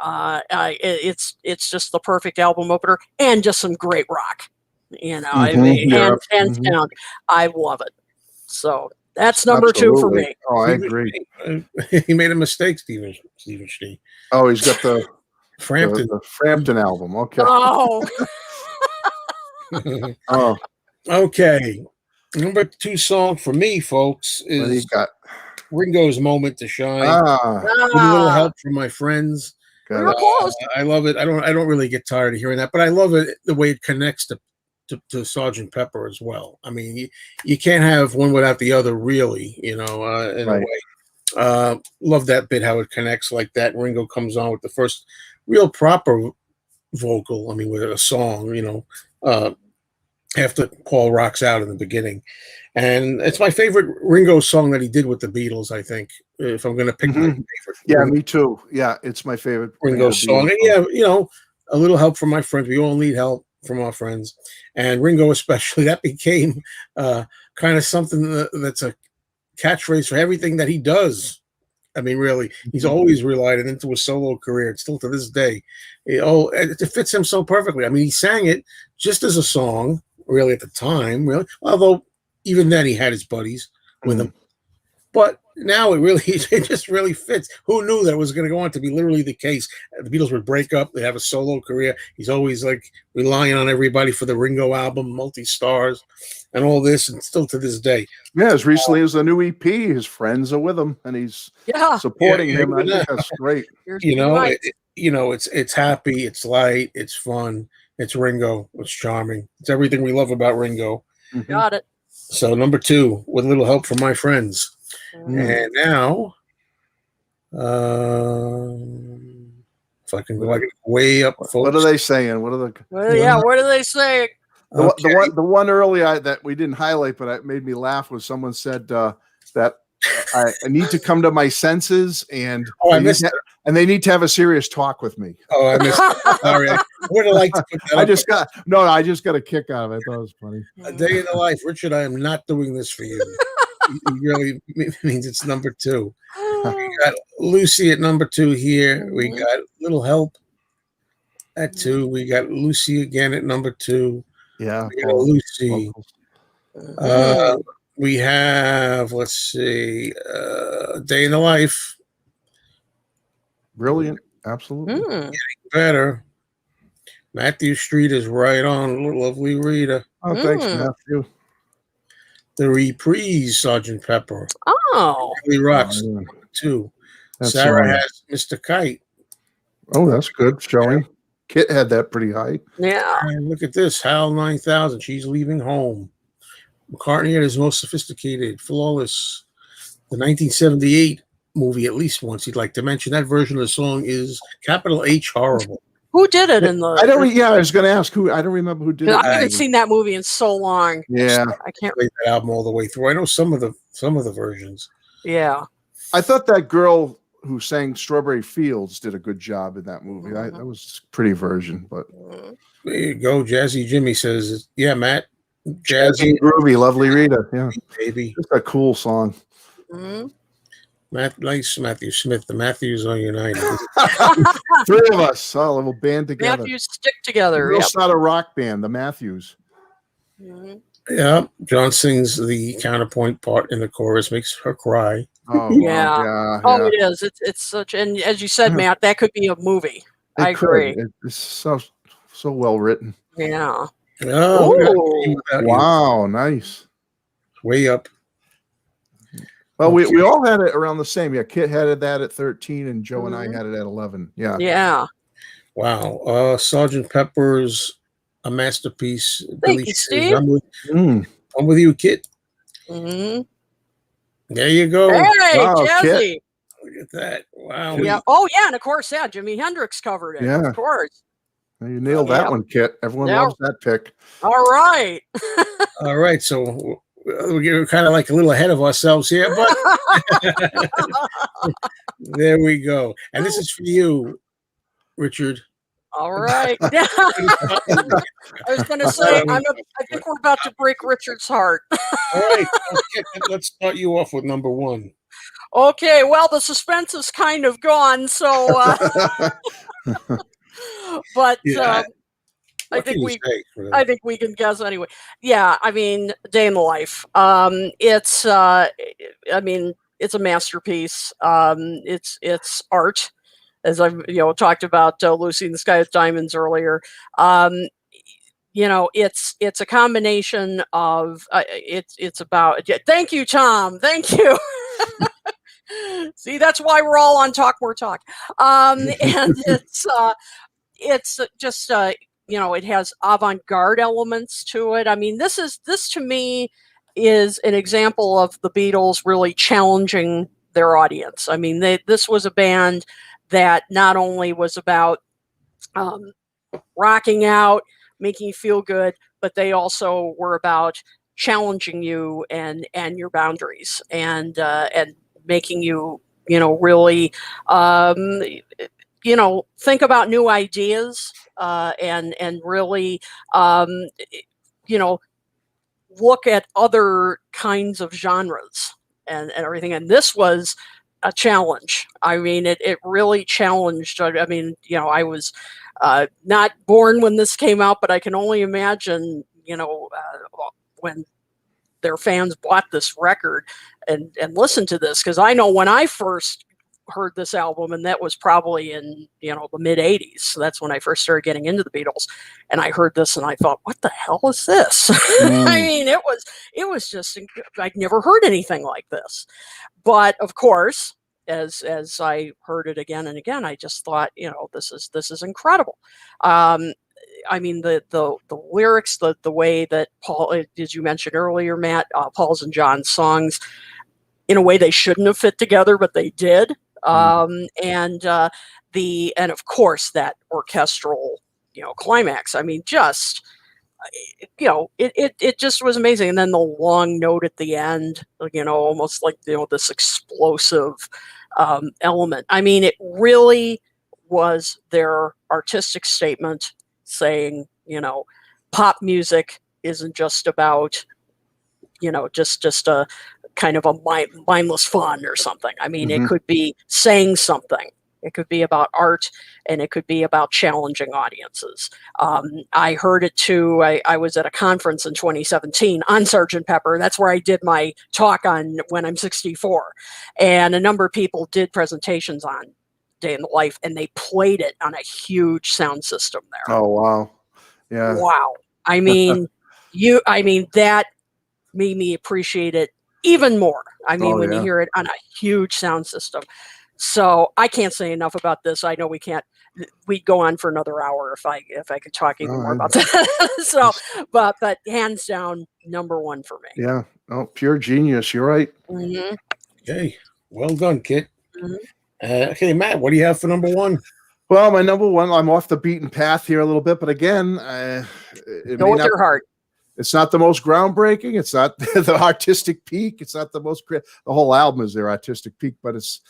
It's just the perfect album opener, and just some great rock. I mean, hands down, I love it. So that's number 2 for me. Oh, I agree. He made a mistake, Stephen Steen. Oh, he's got the Frampton. The Frampton album. Okay. Oh. Oh. Okay. Number 2 song for me, folks, is Ringo's Moment to Shine. With a little help from my friends. We were close. I love it. I don't really get tired of hearing that, but I love it the way it connects to Sgt. Pepper as well. I mean, you can't have one without the other, really, in a way. Love that bit, how it connects like that. Ringo comes on with the first real proper vocal. I mean, with a song, after Paul rocks out in the beginning. And it's my favorite Ringo song that he did with the Beatles, I think, if I'm going to pick my favorite. Yeah, me too. Yeah, it's my favorite Ringo song. And yeah, a little help from my friends. We all need help from our friends. And Ringo especially, that became kind of something that's a catchphrase for everything that he does. I mean, really, he's always relied it into a solo career. And still to this day, it fits him so perfectly. I mean, he sang it just as a song, really, at the time, really. Although even then he had his buddies with him. But now it just really fits. Who knew that it was going to go on to be literally the case? The Beatles would break up. They have a solo career. He's always like relying on everybody for the Ringo album, multi-stars, and all this, and still to this day. Yeah, as recently as the new EP, his friends are with him, and he's supporting him. I think that's great. It's happy, it's light, it's fun, it's Ringo, it's charming, it's everything we love about Ringo. Got it. So number 2, with a little help from my friends. And now, if I can go way up, folks. What are they saying? What are the? What are they saying? The one earlier that we didn't highlight, but it made me laugh, was someone said that I need to come to my senses, and and they need to have a serious talk with me. Oh, I missed it. Sorry. I would have liked to put that I just got a kick out of it. I thought it was funny. A day in the life. Richard, I am not doing this for you. It really means it's number 2. We got Lucy at number 2 here. We got Little Help at 2. We got Lucy again at number 2. Yeah, we got Lucy. We have, let's see, Day in the Life. Brilliant. Absolutely. Getting better. Matthew Street is right on. Lovely Rita. Oh, thanks, Matthew. The Reprise, Sergeant Pepper. Oh. Really rocks. 2. Sarah has Mr. Kite. Oh, that's good. Showing. Kit had that pretty high. Yeah. And look at this. Hal 9000. She's Leaving Home. McCartney at his most sophisticated, flawless. The 1978 movie, at least once he'd like to mention. That version of the song is capital H horrible. Who did it in the? I was going to ask who. I don't remember who did it. I haven't seen that movie in so long. Yeah, I can't play that album all the way through. I know some of the versions. Yeah, I thought that girl who sang "Strawberry Fields" did a good job in that movie. That was a pretty version, but there you go. Jazzy Jimmy says, "Yeah, Matt, jazzy, groovy, lovely Rita, yeah, baby, it's a cool song." Matthew Smith. The Matthews are united. 3 of us, a little band together. Matthews stick together. We'll start a rock band, the Matthews. Yeah, John sings the counterpoint part in the chorus, makes her cry. Oh, yeah. Oh, it is. It's such, and as you said, Matt, that could be a movie. I agree. It's so well written. Yeah. Oh, wow, nice. Way up. Well, we all had it around the same. Yeah, Kit had that at 13, and Joe and I had it at 11. Yeah. Yeah. Wow. Sergeant Pepper's a masterpiece. Thank you, Steve. I'm with you, Kit. There you go. Hey, Jazzy. Kit. Look at that. Wow. Yeah. Oh, yeah. And of course, Jimi Hendrix covered it. Yeah. Of course. You nailed that one, Kit. Everyone loves that pick. All right. All right. So we're kind of like a little ahead of ourselves here, but there we go. And this is for you, Richard. All right. I was going to say, I think we're about to break Richard's heart. All right. Okay, let's start you off with number 1. Okay. Well, the suspense is kind of gone. So, but I think we can guess anyway. Yeah, I mean, Day in the Life. It's it's a masterpiece. It's art, as I've talked about Lucy in the Sky with Diamonds earlier. It's a combination of it's about. Thank you, Tom. Thank you. See, that's why we're all on Talk More Talk. And it's just it has avant-garde elements to it. I mean, this to me is an example of the Beatles really challenging their audience. I mean, this was a band that not only was about rocking out, making you feel good, but they also were about challenging you and your boundaries, and making you, really, think about new ideas, and really, um, you know, look at other kinds of genres and everything. And this was a challenge. I mean, it really challenged. I mean, I was not born when this came out, but I can only imagine, when their fans bought this record and listened to this. Because I know when I first heard this album, and that was probably in the mid 80s, so that's when I first started getting into the Beatles, and I heard this and I thought, what the hell is this? I mean, it was just, I'd never heard anything like this. But of course, as I heard it again and again, I just thought, this is incredible. I mean, the lyrics, the way that Paul, as you mentioned earlier, Matt, Paul's and John's songs, in a way they shouldn't have fit together, but they did. And of course that orchestral, climax. I mean, just, it just was amazing. And then the long note at the end, almost like, this explosive element. I mean, it really was their artistic statement saying, pop music isn't just about, just a kind of a mindless fun or something. I mean, it could be saying something. It could be about art, and it could be about challenging audiences. I heard it too. I was at a conference in 2017 on Sgt. Pepper. That's where I did my talk on When I'm 64. And a number of people did presentations on Day in the Life, and they played it on a huge sound system there. Oh, wow. Yeah. Wow. I mean, that made me appreciate it even more. I mean, when you hear it on a huge sound system. So I can't say enough about this. I know we'd go on for another hour if I could talk even more about that. So, but hands down, number one for me. Yeah. Oh, pure genius. You're right. Okay. Well done, Kit. Okay, Matt, what do you have for number one? Well, my number one, I'm off the beaten path here a little bit, but again, go with your heart. It's not the most groundbreaking. It's not the artistic peak. It's not the most the whole album is their artistic peak, but it's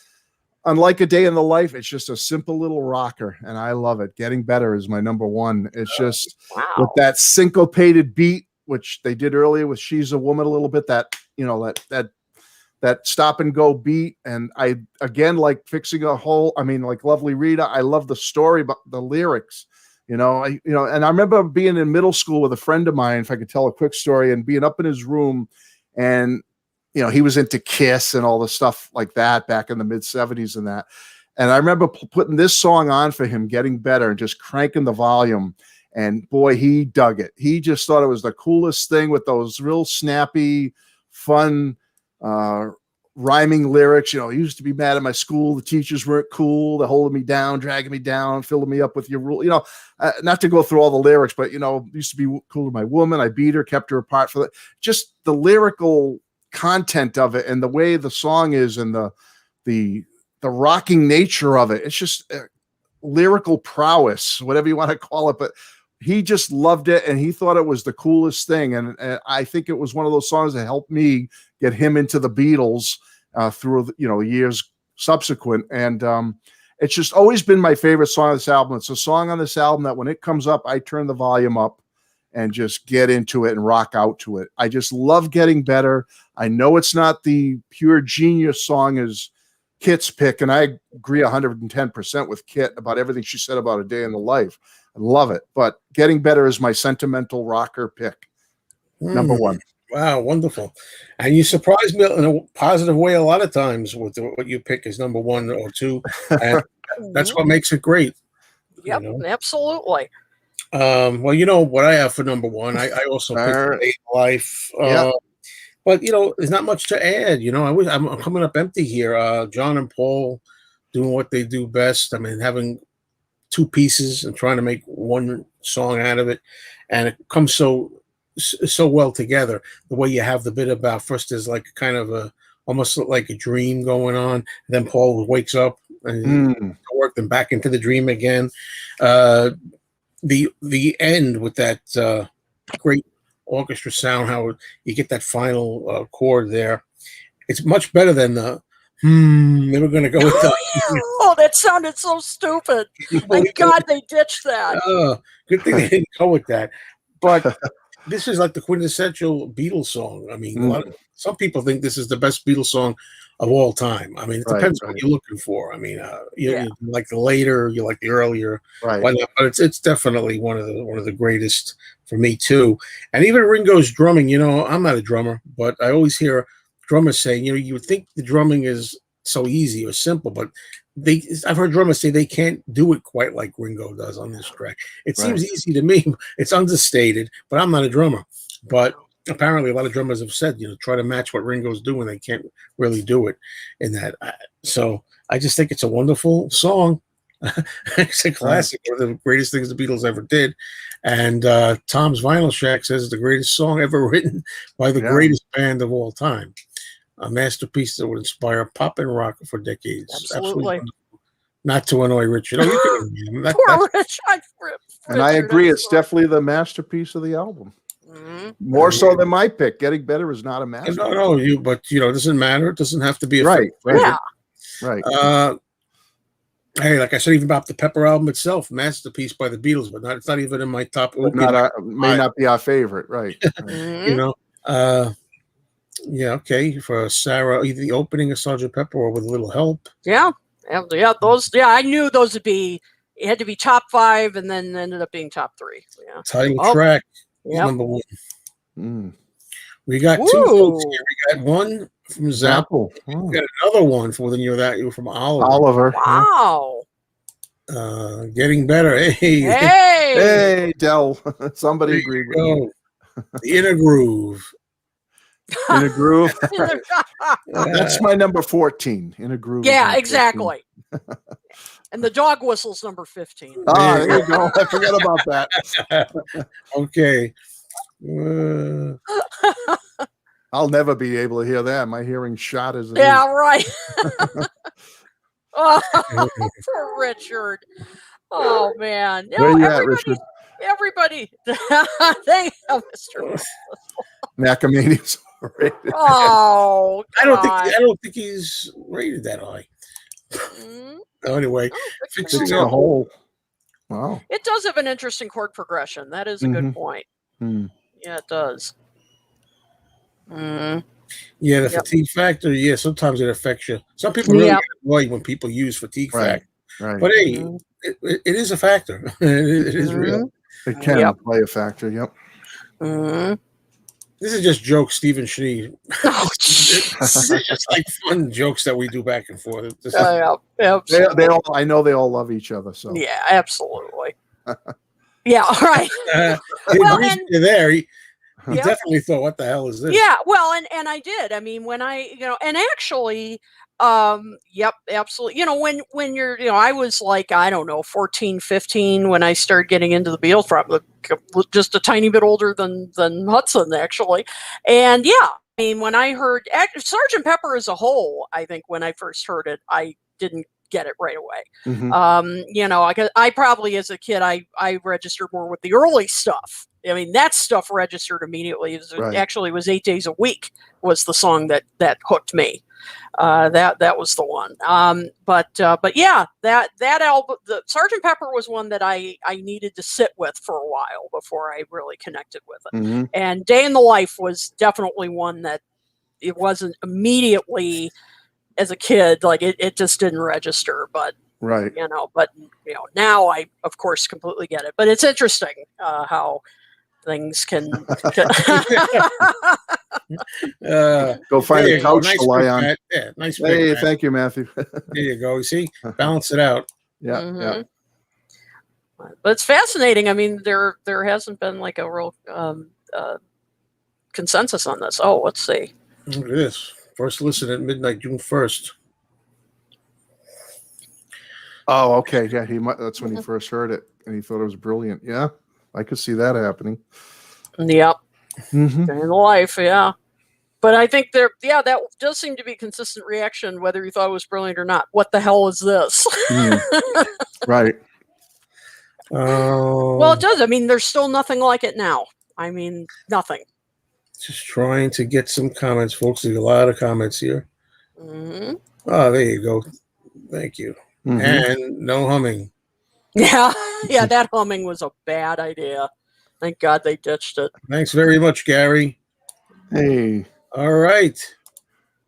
unlike A Day in the Life. It's just a simple little rocker, and I love it. Getting Better is my number one. It's just with that syncopated beat, which they did earlier with She's a Woman a little bit, that, that stop and go beat. And I, again, like Fixing a Hole. I mean, like Lovely Rita. I love the story, but the lyrics, and I remember being in middle school with a friend of mine, if I could tell a quick story, and being up in his room, and, he was into Kiss and all the stuff like that back in the mid 70s and that. And I remember putting this song on for him, Getting Better, and just cranking the volume. And boy, he dug it. He just thought it was the coolest thing with those real snappy, fun, rhyming lyrics. He used to be mad at my school. The teachers weren't cool. They're holding me down, dragging me down, filling me up with your rule. Not to go through all the lyrics, but, used to be cool to my woman. I beat her, kept her apart for that. Just the lyrical content of it and the way the song is and the rocking nature of it. It's just lyrical prowess, whatever you want to call it. But he just loved it, and he thought it was the coolest thing. And I think it was one of those songs that helped me get him into the Beatles through years subsequent. And it's just always been my favorite song on this album. It's a song on this album that when it comes up, I turn the volume up and just get into it and rock out to it. I just love Getting Better. I know it's not the pure genius song as Kit's pick, and I agree 110% with Kit about everything she said about A Day in the Life. I love it, but Getting Better is my sentimental rocker pick. Number one. Wow, wonderful. And you surprise me in a positive way a lot of times with what you pick as number one or two. And that's what makes it great. Yep, absolutely. Well, what I have for number one, I also picked A Day in Life. But there's not much to add. I'm coming up empty here. John and Paul doing what they do best. I mean, having two pieces and trying to make one song out of it, and it comes so so well together. The way you have the bit about first there's like kind of a almost like a dream going on, then Paul wakes up and work them back into the dream again. The end with that great orchestra sound, how you get that final chord there. It's much better than the they were going to go with the Oh, that sounded so stupid. Thank God they ditched that. good thing they didn't go with that. But this is like the quintessential Beatles song. I mean, some people think this is the best Beatles song of all time. I mean, it depends what you're looking for. I mean, you like the later, you like the earlier, right? But it's definitely one of the greatest for me too. And even Ringo's drumming. You know, I'm not a drummer, but I always hear drummers saying, you know, you would think the drumming is so easy or simple, but I've heard drummers say they can't do it quite like Ringo does on this track. It seems easy to me. It's understated, but I'm not a drummer. But apparently a lot of drummers have said, you know, try to match what Ringo's doing. They can't really do it in that. So I just think it's a wonderful song. It's a classic, one of the greatest things the Beatles ever did. And Tom's Vinyl Shack says it's the greatest song ever written by the greatest band of all time. A masterpiece that would inspire pop and rock for decades. Absolutely. Not to annoy Richard. Oh, you can Poor Rich. And I agree. It's definitely the masterpiece of the album. More so than my pick. Getting Better is not a masterpiece. No, but it doesn't matter. It doesn't have to be a right. Yeah. Right. Hey, like I said, even about the Pepper album itself, masterpiece by the Beatles, but it's not even in my top. May not be our favorite, right? You know, yeah, okay. For Sarah, either the opening of Sgt. Pepper or With a Little Help. Yeah, those. Yeah, I knew those would be. It had to be top 5, and then ended up being top 3. Yeah. Title track, number 1. We got 2 votes here. We got one from Zach. We got another one from Oliver. Wow. Getting Better. Hey, Del. Somebody agreed with me. The Inner Groove. In a Groove. That's my number 14. In a Groove. Yeah, exactly. And the dog whistle's number 15. There you go. I forgot about that. Okay. I'll never be able to hear that. My hearing shot as right. Oh, poor Richard. Oh man. Where you at, Richard? Everybody. Thank you, Mr. Macamania's rated. Oh, I don't think he's rated that high. Anyway, Fixing a Hole. Wow. It does have an interesting chord progression. That is a good point. Yeah, it does. Yeah, the fatigue factor. Yeah, sometimes it affects you. Some people really get annoyed when people use fatigue factor. Right. But hey, it is a factor. It is real. It can play a factor. Yep. This is just jokes, Stephen Schnee. This is just like fun jokes that we do back and forth. They all. I know they all love each other. So yeah, absolutely. Yeah, right. You're there. He definitely thought, "What the hell is this?" Yeah, well, and I did. I mean, when and actually, absolutely. You know, when you're, I was like, I don't know, 14, 15 when I started getting into the Beatles, probably just a tiny bit older than Hudson, actually. And yeah, I mean, when I heard Sgt. Pepper as a whole, I think when I first heard it, I didn't get it right away. I probably as a kid, I registered more with the early stuff. I mean, that stuff registered immediately. Actually, it was 8 Days a Week was the song that hooked me. That was the one. But yeah, that album, the Sgt. Pepper was one that I needed to sit with for a while before I really connected with it. And Day in the Life was definitely one that it wasn't immediately as a kid, like it just didn't register, but now I of course completely get it. But it's interesting how things can go find a couch to lie on. Yeah, nice. Hey, thank you, Matthew. There you go. You see, balance it out. Yeah. But it's fascinating. I mean, there hasn't been like a real consensus on this. Oh, let's see. Look at this. First listen at midnight, June 1st. Oh, okay. Yeah, that's when he first heard it, and he thought it was brilliant. Yeah, I could see that happening. Yep. Mhm. Day in the life, yeah. But I think that does seem to be a consistent reaction, whether you thought it was brilliant or not. What the hell is this? Mm. Right. Well, it does. I mean, there's still nothing like it now. I mean, nothing. Just trying to get some comments, folks. There's a lot of comments here. Hmm. Oh, there you go. Thank you. Mhm. And no humming. Yeah, yeah, that humming was a bad idea. Thank God they ditched it. Thanks very much, Gary. Hey, All right.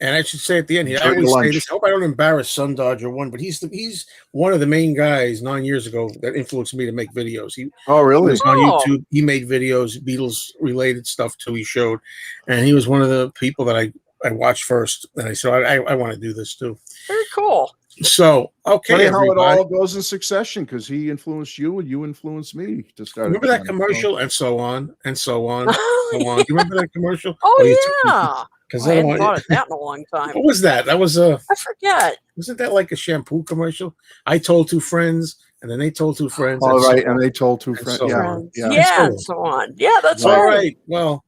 And I should say at the end here, I enjoy your always say lunch. this. I hope I don't embarrass Sun Dodger One, but he's one of the main guys 9 years ago that influenced me to make videos. He Oh, really? was on Oh. YouTube. He made videos, Beatles related stuff too. He showed, and he was one of the people that I watched first. And I said, I want to do this too. Very cool. So okay, Funny how it everybody. all goes in sucction because he influenced you and you influenced me to start. Remember a that channel. commercial, and so on, and so on, and so on. Do you remember that commercial? Oh, yeah. Because I hadn't thought of that in a long time. what was that? That was I forget. wasn't that like a shampoo commercial? I told two friends, and then they told two friends. All and so right, on. and they told two friends. so Yeah, Friends. yeah. Yeah, and so on. Yeah, that's Right. All right. right. Well,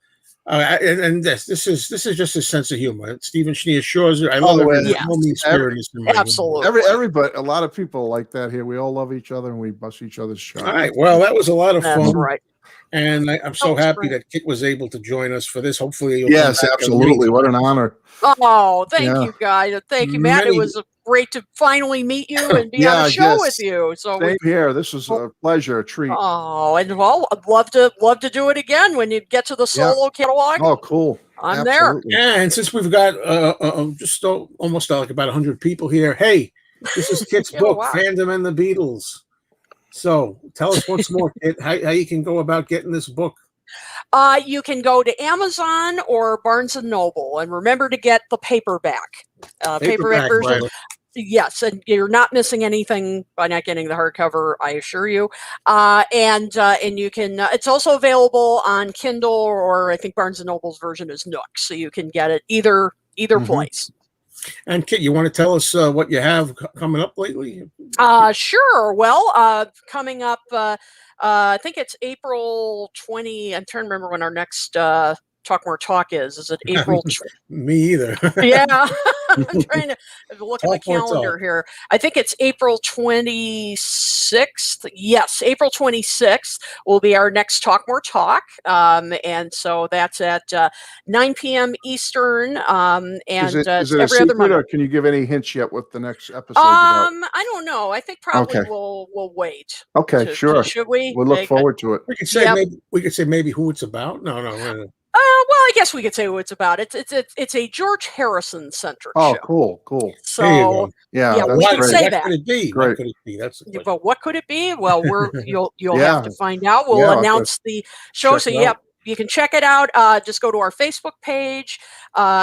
and this is just his sense of humor. Stephen Schneer assures you, I love Oh, every yeah. homie spirit is in my humor. Absolutely. Everybody, a lot of people like that here. We all love each other and we bust each other's chops. All right. Well, that was a lot of That's fun, right. and I'm so That was happy great. that Kit was able to join us for this. Hopefully, you'll Yes, come back and absolutely. What an honor. Oh, thank Yeah. you, guys. Thank you, Matt. It Many- was great to finally meet you and be on Yeah, the show yes. with you. So Same here. This was a pleasure, a treat. and well, I'd love to do it again when you get to the solo catalog. Oh, cool. I'm there. Absolutely. Yeah, and since we've got just almost like about 100 people here, hey, this is Kit's Yeah, book, wow. Fandom and the Beatles. So tell us once more, Kit, how you can go about getting this book. You can go to Amazon or Barnes and Noble, and remember to get the paperback version. Right. Yes, and you're not missing anything by not getting the hardcover, I assure you. And you can. It's also available on Kindle, or I think Barnes and Noble's version is Nook, so you can get it either place. And Kit, you want to tell us what you have coming up lately? Sure. Well, coming up, I think it's April 20. I'm trying to remember when our next Talk More Talk is. Is it April? Me either. Yeah. I'm trying to look at the Talk More calendar Talk. here. I think it's April 26th. Yes, April 26th will be our next Talk More Talk. And so that's at 9 p.m. Eastern. And Is it it's a every other secret, month. or can you give any hints yet what the next episode is about? I don't know. I think probably Okay. we'll wait. Okay, sure. Should we? We'll look forward to it. We could say Yep. maybe who it's about. No. Well, I guess we could say what it's about. It's a George Harrison centric Oh, show. cool. There you So, go. Yeah, Yeah, that's we can great. say What that. could it be? Great. What could it be? That's the question. but what could it be? Well, you'll Yeah. have to find out. We'll Yeah, I'll have to announce the show. check So it out. yep, you can check it out. Just go to our Facebook page.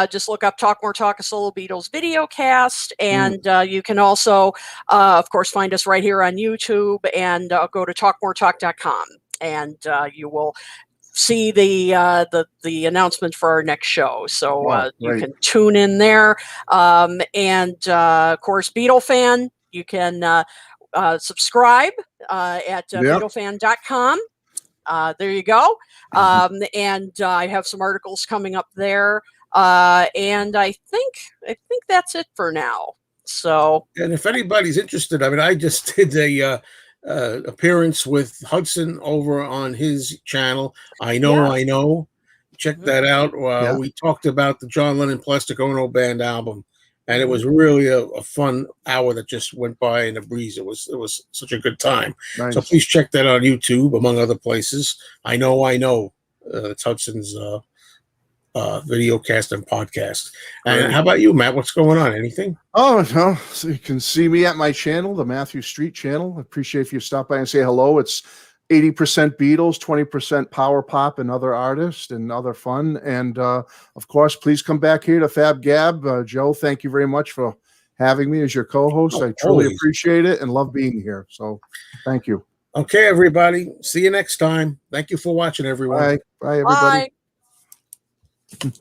Just look up Talk More Talk, a Solo Beatles video cast, and you can also, of course, find us right here on YouTube, and go to talkmoretalk.com, and you will see the announcement for our next show. So Wow, you great. can tune in there. And of course, Beatle Fan, you can subscribe at beatlefan.com. There you go. And I have some articles coming up there. And I think that's it for now. So, And if anybody's interested, I mean, I just did a appearance with Hudson over on his channel. I know. Check that out. Yeah. We talked about the John Lennon Plastic Ono Band album, and it was really a fun hour that just went by in a breeze. It was such a good time. Nice. So please check that out on YouTube, among other places. I know. It's Hudson's video cast and podcast. And Great. how about you, Matt? What's going on? Anything? Oh, no. So you can see me at my channel, the Matthew Street channel. I appreciate if you stop by and say hello. It's 80% Beatles, 20% power pop and other artists and other fun. And of course, please come back here to FaB GaB. Joe, thank you very much for having me as your co-host. I truly always. appreciate it and love being here. So thank you. Okay, everybody. See you next time. Thank you for watching, everyone. Bye. Bye, everybody. bye.